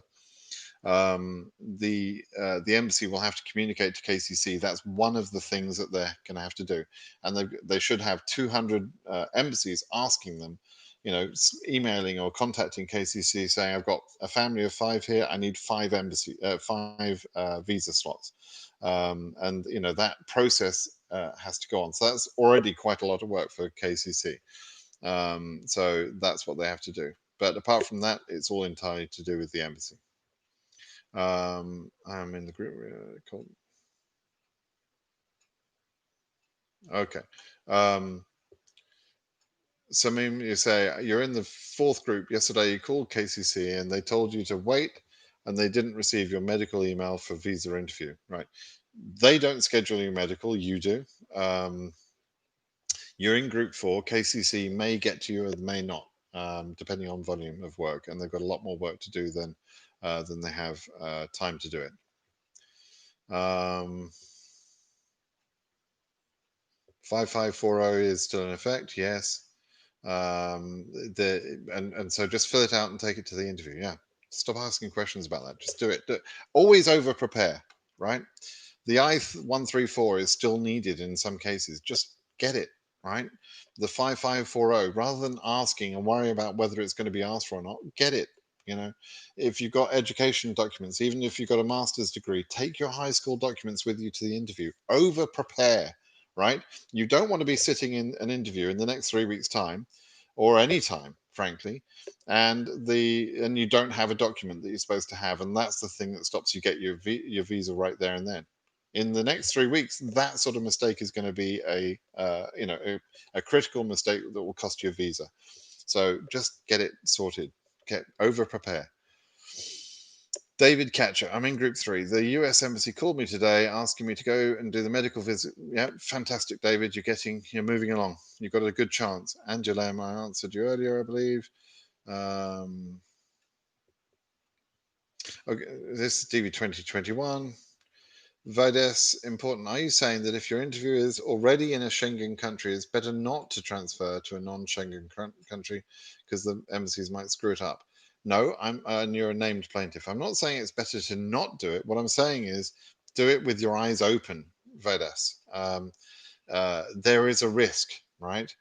A: the embassy will have to communicate to KCC. That's one of the things that they're going to have to do, and they should have 200 embassies asking them, emailing or contacting KCC saying, "I've got a family of 5 here. I need 5 visa slots," and that process has to go on. So that's already quite a lot of work for KCC. So that's what they have to do. But apart from that, it's all entirely to do with the embassy. I'm in the group. Called, okay. Um, so maybe you say you're in the fourth group. Yesterday, you called KCC and they told you to wait, and they didn't receive your medical email for visa interview. Right? They don't schedule your medical. You do. Um, you're in group 4. KCC may get to you or may not, depending on volume of work, and they've got a lot more work to do than they have time to do it. Um, 5540 is still in effect. Yes. And so just fill it out and take it to the interview. Yeah. Stop asking questions about that. Just do it. Always over prepare, right? The I-134 is still needed in some cases. Just get it, right? The 5540, rather than asking and worry about whether it's going to be asked for or not, get it. You know, if you've got education documents, even if you've got a master's degree, take your high school documents with you to the interview. Over prepare, right? You don't want to be sitting in an interview in the next 3 weeks' time, or any time, frankly, and you don't have a document that you're supposed to have, and that's the thing that stops you get your visa right there and then. In the next 3 weeks, that sort of mistake is going to be a critical mistake that will cost you a visa. So just get it sorted. Get over prepare. David Catcher, I'm in group 3. The US Embassy called me today asking me to go and do the medical visit. Yeah, fantastic, David. You're moving along. You've got a good chance. Angela, I answered you earlier, I believe. Um, okay, this is DV2021. Vides, important. Are you saying that if your interview is already in a Schengen country, it's better not to transfer to a non-Schengen country because the embassies might screw it up? No, and you're a named plaintiff. I'm not saying it's better to not do it. What I'm saying is do it with your eyes open, Vides. There is a risk, right?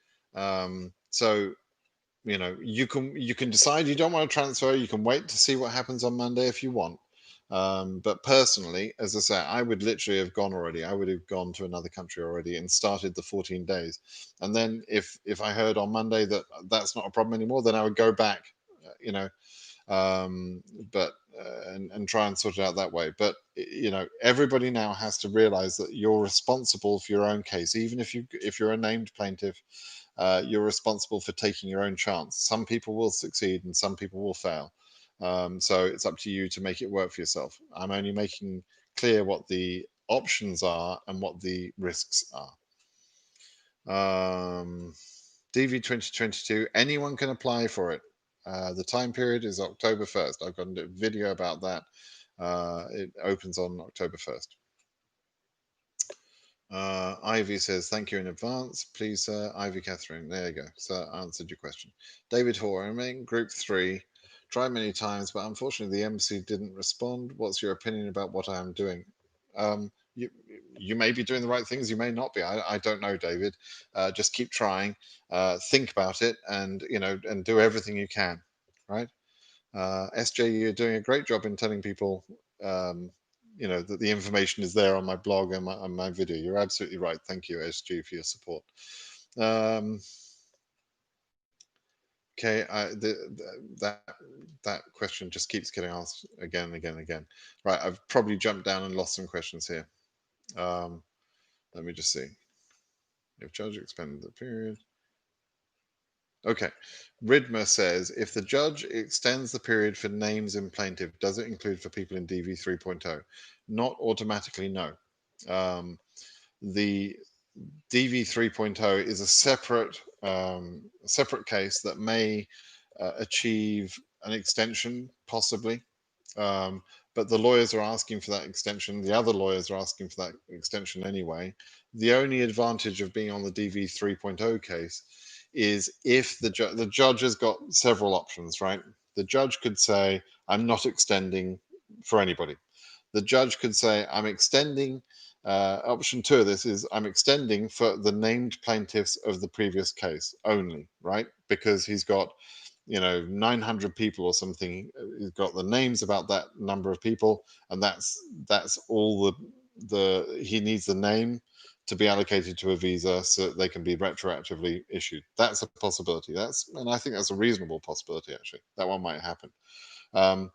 A: So you can decide you don't want to transfer. You can wait to see what happens on Monday if you want. But personally, as I say, I would literally have gone already. I would have gone to another country already and started the 14 days. And then if I heard on Monday that that's not a problem anymore, then I would go back. uh, you know um, but and try and sort it out that way. But everybody now has to realize that you're responsible for your own case, even if you're a named plaintiff. You're responsible for taking your own chance. Some people will succeed and some people will fail. So it's up to you to make it work for yourself. I'm only making clear what the options are and what the risks are. DV 2022, anyone can apply for it. The time period is October 1st. I've got a video about that. It opens on October 1st. Ivy says, thank you in advance. Please, sir. Ivy Catherine. There you go. So I answered your question. David Hoare, I'm in group 3. Tried many times, but unfortunately the embassy didn't respond. What's your opinion about what I am doing? You may be doing the right things. You may not be. I don't know, David. Just keep trying. Think about it, and do everything you can. Right? SJ, you're doing a great job in telling people, that the information is there on my blog and my video. You're absolutely right. Thank you, SG, for your support. Um, okay, that question just keeps getting asked again and again and again. Right, I've probably jumped down and lost some questions here. Um, let me just see. If charge expended the period. Okay. Ridmer says, if the judge extends the period for names in plaintiff, does it include for people in DV 3.0? Not automatically, no. The DV 3.0 is a separate case that may achieve an extension, possibly. Um, but the lawyers are asking for that extension. The other lawyers are asking for that extension anyway. The only advantage of being on the DV 3.0 case is if the judge has got several options, right? The judge could say, I'm not extending for anybody. The judge could say, I'm extending. Option two of this is I'm extending for the named plaintiffs of the previous case only, right? Because he's got 900 people or something. He's got the names about that number of people, and that's all the he needs the name to be allocated to a visa so that they can be retroactively issued. That's a possibility. And I think that's a reasonable possibility, actually. That one might happen. um,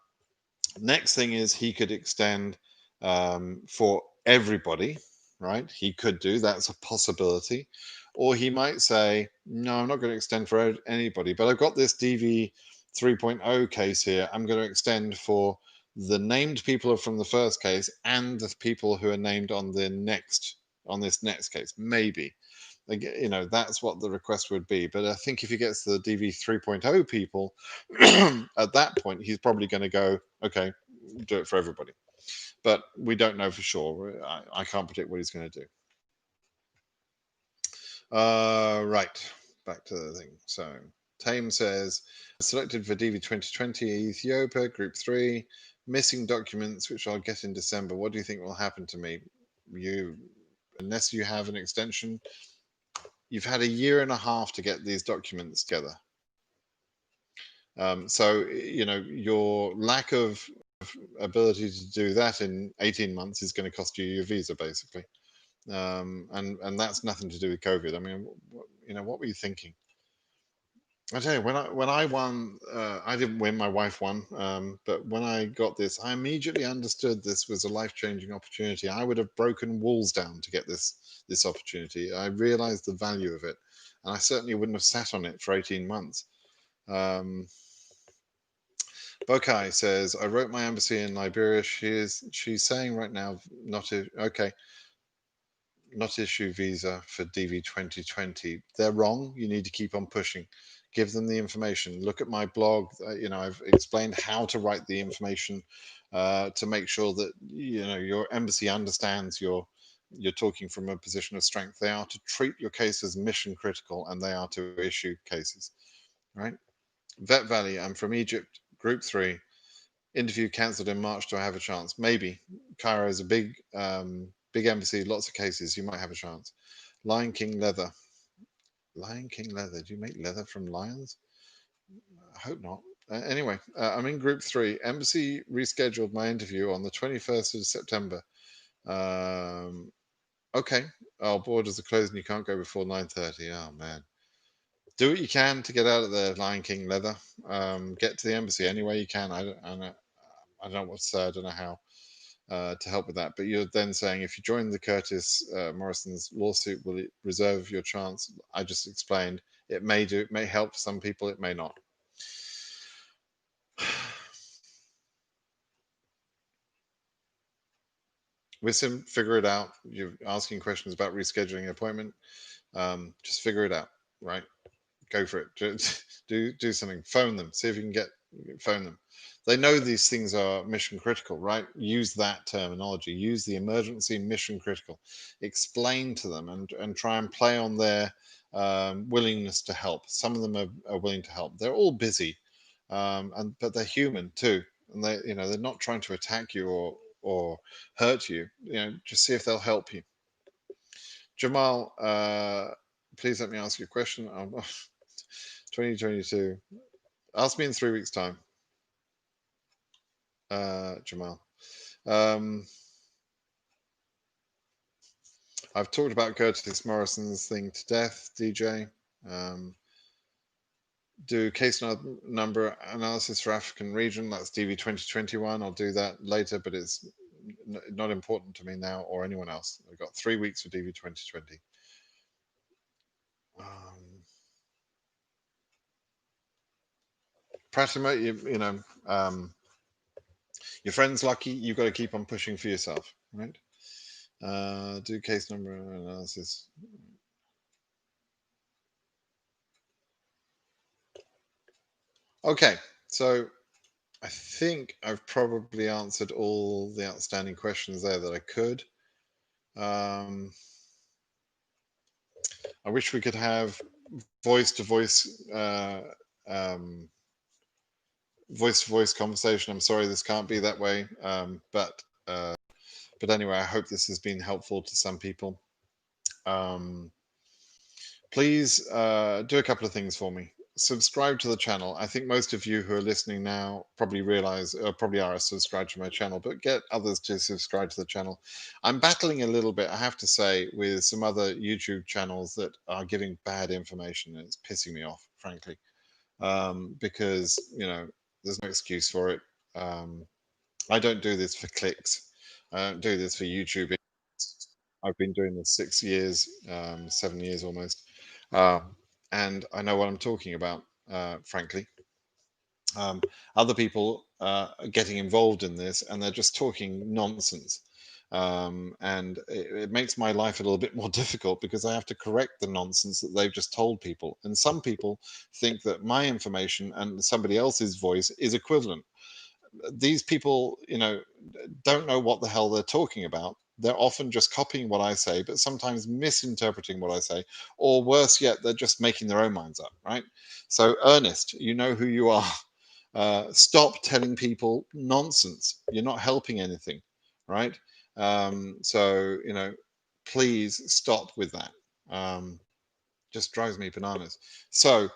A: Next thing is he could extend for everybody, right? He could do, that's a possibility. Or he might say, no, I'm not going to extend for anybody, but I've got this DV 3.0 case here. I'm going to extend for the named people from the first case and the people who are named on this next case. Maybe. That's what the request would be. But I think if he gets to the DV 3.0 people, at that point, he's probably going to go, okay, do it for everybody. But we don't know for sure. I can't predict what he's going to do. Right. Back to the thing. So Tame says, selected for DV 2020 Ethiopia, Group 3, missing documents, which I'll get in December. What do you think will happen to me? Unless you have an extension, you've had a year and a half to get these documents together. So, your lack of ability to do that in 18 months is going to cost you your visa, basically. And that's nothing to do with COVID. I mean, what were you thinking? I tell you, when I won, I didn't win. My wife won, but when I got this, I immediately understood this was a life-changing opportunity. I would have broken walls down to get this opportunity. I realized the value of it, and I certainly wouldn't have sat on it for 18 months. Um, Bokai says, I wrote my embassy in Liberia. She's saying right now not issue visa for DV 2020. They're wrong. You need to keep on pushing. Give them the information. Look at my blog. I've explained how to write the information to make sure that your embassy understands you're talking from a position of strength. They are to treat your case as mission critical, and they are to issue cases. Right? Vet Valley. I'm from Egypt. Group 3. Interview cancelled in March. Do I have a chance? Maybe. Cairo is a big embassy, lots of cases. You might have a chance. Lion King leather. Lion King leather. Do you make leather from lions? I hope not. Anyway, I'm in group 3. Embassy rescheduled my interview on the 21st of September. Okay. Oh, borders are closed and you can't go before 9:30. Oh, man. Do what you can to get out of the Lion King leather. Get to the embassy any way you can. I don't know what to say. I don't know how to help with that. But you're then saying if you join the Curtis Morrison's lawsuit, will it reserve your chance? I just explained it may help some people, it may not. Wisdom, figure it out. You're asking questions about rescheduling an appointment. Just figure it out, right? Go for it. Do something. Phone them. See if you can phone them. They know these things are mission critical, right? Use that terminology. Use the emergency mission critical. Explain to them and try and play on their willingness to help. Some of them are willing to help. They're all busy, but they're human too, and they're not trying to attack you or hurt you. Just see if they'll help you. Jamal, please let me ask you a question. 2022. Ask me in 3 weeks' time, Jamal. I've talked about Curtis Morrison's thing to death, DJ. Do case number analysis for African region. That's DV 2021. I'll do that later, but it's not important to me now or anyone else. I've got 3 weeks for DV 2020. Pratima, your friend's lucky. You've got to keep on pushing for yourself, right? Do case number analysis. Okay, so I think I've probably answered all the outstanding questions there that I could. I wish we could have voice to voice voice to voice conversation. I'm sorry this can't be that way, but anyway, I hope this has been helpful to some people. Please do a couple of things for me. Subscribe to the channel. I think most of you who are listening now probably realize, probably are subscribed to my channel, but get others to subscribe to the channel. I'm battling a little bit, I have to say, with some other YouTube channels that are giving bad information, and it's pissing me off, frankly, because, there's no excuse for it. Um, I don't do this for clicks. I don't do this for YouTube. I've been doing this 6 years, 7 years almost, and I know what I'm talking about. Frankly, other people are getting involved in this, and they're just talking nonsense, and it makes my life a little bit more difficult because I have to correct the nonsense that they've just told people. And some people think that my information and somebody else's voice is equivalent. These people, don't know what the hell they're talking about. They're often just copying what I say, but sometimes misinterpreting what I say, or worse yet, they're just making their own minds up, right? So, Ernest, you know who you are. Stop telling people nonsense. You're not helping anything, right? So, please stop with that. Just drives me bananas. So,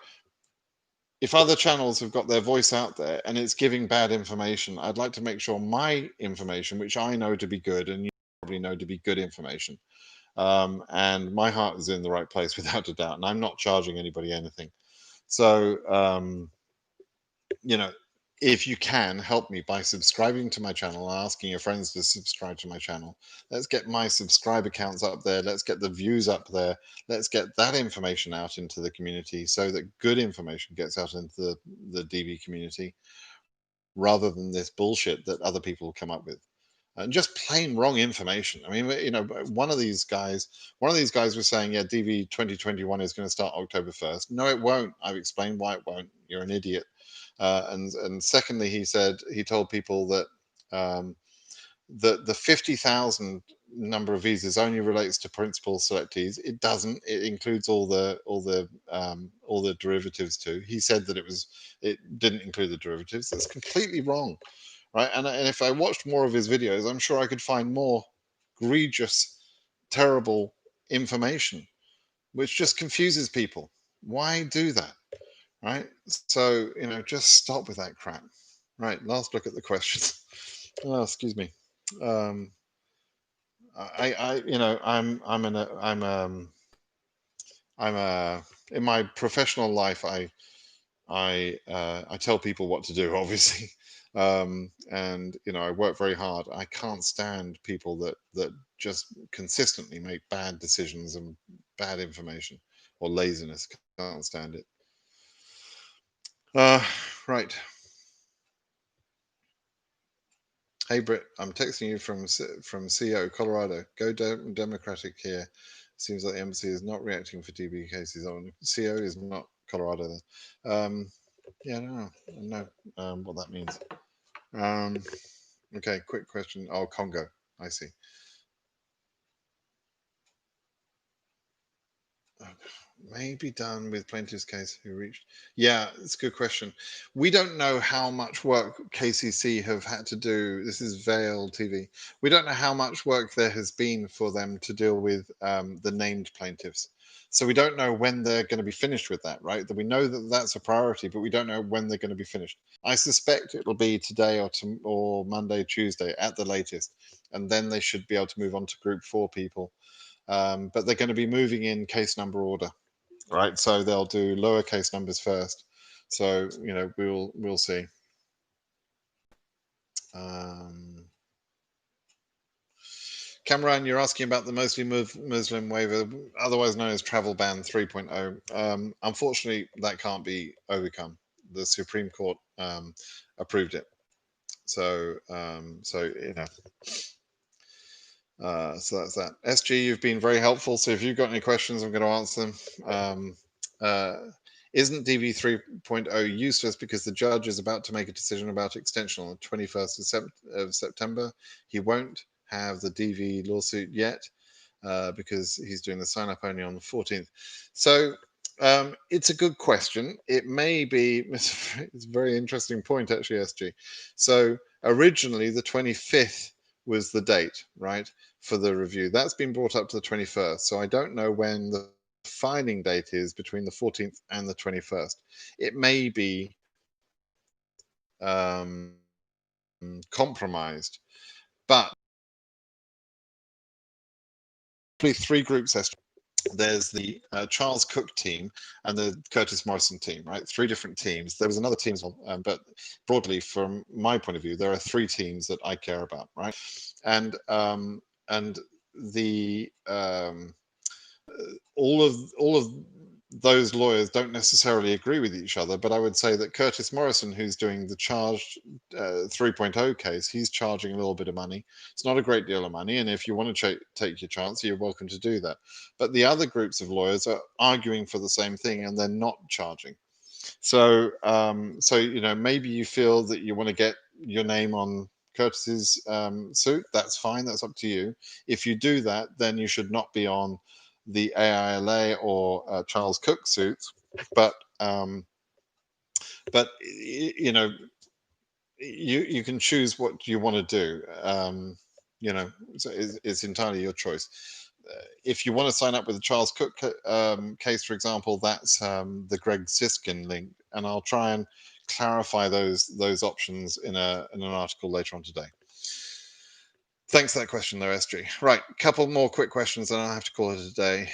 A: if other channels have got their voice out there and it's giving bad information, I'd like to make sure my information, which I know to be good and you probably know to be good information, and my heart is in the right place without a doubt, and I'm not charging anybody anything. So, you know, if you can help me by subscribing to my channel and asking your friends to subscribe to my channel, let's get my subscriber counts up there. Let's get the views up there. Let's get that information out into the community so that good information gets out into the DV community rather than this bullshit that other people come up with. And just plain wrong information. I mean, one of these guys was saying, yeah, DV 2021 is going to start October 1st. No, it won't. I've explained why it won't. You're an idiot. And secondly, he told people that the 50,000 number of visas only relates to principal selectees. It doesn't. It includes all the derivatives too. He said that it didn't include the derivatives. That's completely wrong, right? And if I watched more of his videos, I'm sure I could find more egregious, terrible information, which just confuses people. Why do that, right? So just stop with that crap. Right. Last look at the questions. Oh, excuse me. Um, I'm in my professional life, I tell people what to do, obviously, and I work very hard. I can't stand people that just consistently make bad decisions and bad information or laziness. Can't stand it. Right. Hey Britt, I'm texting you from CO, Colorado. Go Democratic here. Seems like the embassy is not reacting for TB cases. On CO is not Colorado. Then. Yeah, I don't know what that means. Okay, quick question. Oh, Congo. I see. Maybe done with plaintiff's case who reached. Yeah, it's a good question. We don't know how much work KCC have had to do. This is Vale TV. We don't know how much work there has been for them to deal with the named plaintiffs. So we don't know when they're going to be finished with that, right? That we know that that's a priority, but we don't know when they're going to be finished. I suspect it'll be today or Monday, Tuesday at the latest, and then they should be able to move on to Group 4 people. But they're going to be moving in case number order, right? So they'll do lower case numbers first. So we'll see. Cameron, you're asking about the mostly Muslim waiver, otherwise known as travel ban 3.0. Unfortunately, that can't be overcome. the Supreme Court approved it. So so that's that. SG, you've been very helpful. So if you've got any questions, I'm going to answer them. Uh, isn't DV 3.0 useless because the judge is about to make a decision about extension on the 21st of September? He won't have the DV lawsuit yet because he's doing the sign up only on the 14th. So it's a good question. It may be, it's a very interesting point, actually, SG. So originally, the 25th was the date, right, for the review. That's been brought up to the 21st. So I don't know when the filing date is between the 14th and the 21st. It may be compromised, but three groups. There's the Charles Cook team and the Curtis Morrison team, right? Three different teams. There was another team as well, but broadly, from my point of view, there are three teams that I care about, right? And the all of those lawyers don't necessarily agree with each other, but I would say that Curtis Morrison, who's doing the charged 3.0 case, he's charging a little bit of money. It's not a great deal of money, and if you want to take your chance, you're welcome to do that. But the other groups of lawyers are arguing for the same thing, and they're not charging. So, maybe you feel that you want to get your name on Curtis's suit. That's fine. That's up to you. If you do that, then you should not be on the AILA or Charles Cook suits. But you can choose what you want to do. So it's entirely your choice. If you want to sign up with the Charles Cook case, for example, that's the Greg Siskin link, and I'll try and clarify those options in an article later on today. Thanks for that question, though, SG. Right, a couple more quick questions, and I'll have to call it a day.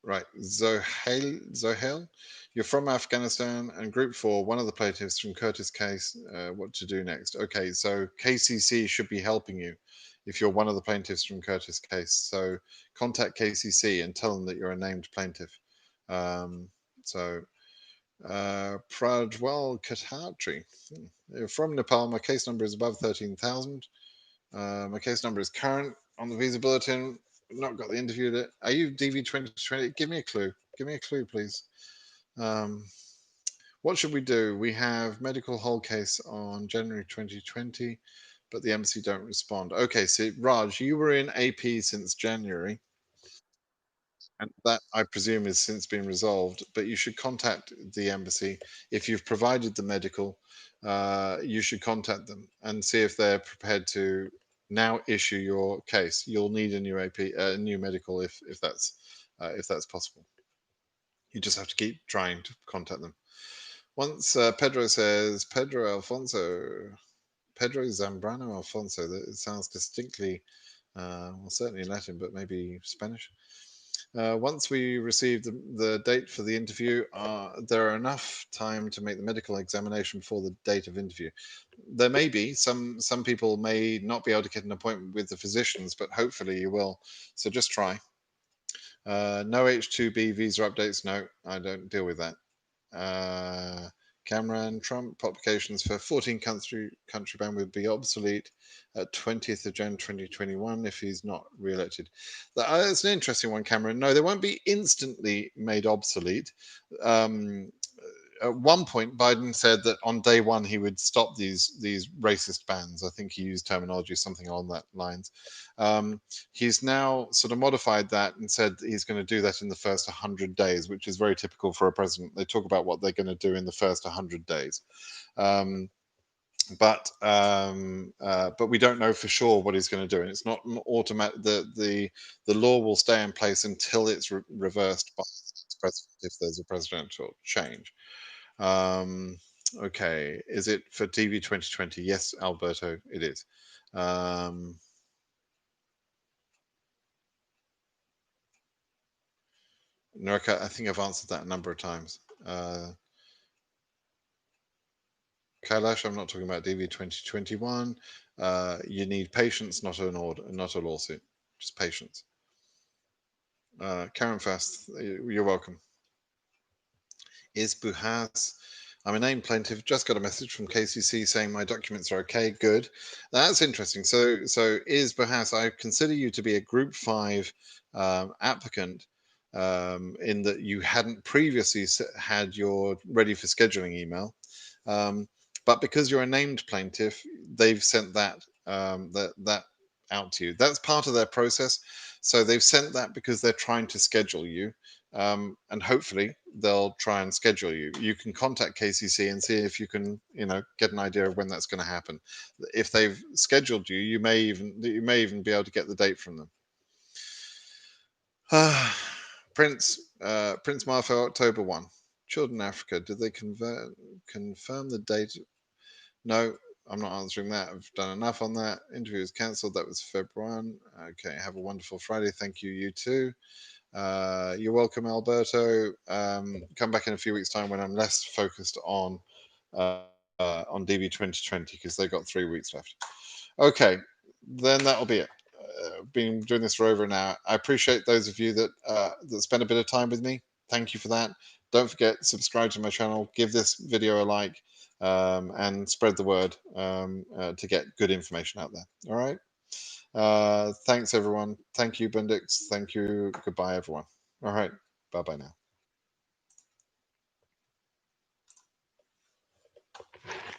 A: Right, Zohail, you're from Afghanistan and Group 4, one of the plaintiffs from Curtis case. What to do next? Okay, so KCC should be helping you if you're one of the plaintiffs from Curtis case. So contact KCC and tell them that you're a named plaintiff. Pradwal Kathatri, you're from Nepal. My case number is above 13,000. My case number is current on the visa bulletin. Not got the interview yet. Are you DV2020? Give me a clue. Give me a clue, please. What should we do? We have medical hold case on January 2020, but the embassy don't respond. Okay, so Raj, you were in AP since January, and that I presume has since been resolved. But you should contact the embassy if you've provided the medical. You should contact them and see if they're prepared to now issue your case. You'll need a new AP, new medical if that's possible. You just have to keep trying to contact them. Once Pedro says Pedro Zambrano Alfonso. It sounds distinctly, well, certainly Latin, but maybe Spanish. Once we receive the date for the interview, there are enough time to make the medical examination before the date of interview. There may be some people may not be able to get an appointment with the physicians, but hopefully you will. So just try. No H2B visa updates. No, I don't deal with that. Cameron Trump publications for 14 country ban would be obsolete at 20th of Jan 2021 if he's not re-elected. That's an interesting one, Cameron. No, they won't be instantly made obsolete. At one point, Biden said that on day one he would stop these racist bans. I think he used terminology something along that lines. He's now sort of modified that and said he's going to do that in the first 100 days, which is very typical for a president. They talk about what they're going to do in the first 100 days. But we don't know for sure what he's going to do, and it's not automatic. The law will stay in place until it's reversed by the president if there's a presidential change. Okay, is it for DV 2020? Yes, Alberto, it is. Nurka, I think I've answered that a number of times. Kailash, I'm not talking about DV 2021. You need patience, not an order, not a lawsuit. Just patience. Karen first, you're welcome. Is Buhas? I'm a named plaintiff. Just got a message from KCC saying my documents are okay. Good. That's interesting. So is Buhas? I consider you to be a Group 5 applicant, in that you hadn't previously had your ready for scheduling email, um, but because you're a named plaintiff, they've sent that out to you. That's part of their process. So they've sent that because they're trying to schedule you, and hopefully they'll try and schedule you. You can contact KCC and see if you can, get an idea of when that's going to happen. If they've scheduled you, you may even be able to get the date from them. Prince Marfa, October 1. Children in Africa. Did they confirm the date? No, I'm not answering that. I've done enough on that. Interview is cancelled. That was February 1. Okay, have a wonderful Friday. Thank you. You too. You're welcome, Alberto. Come back in a few weeks' time when I'm less focused on DV 2020 because they got 3 weeks left. Okay, then that'll be it. Been doing this for over an hour. I appreciate those of you that spend a bit of time with me. Thank you for that. Don't forget, subscribe to my channel, give this video a like, and spread the word, to get good information out there. All right. Thanks, everyone. Thank you, Bendix. Thank you. Goodbye, everyone. All right. Bye bye now.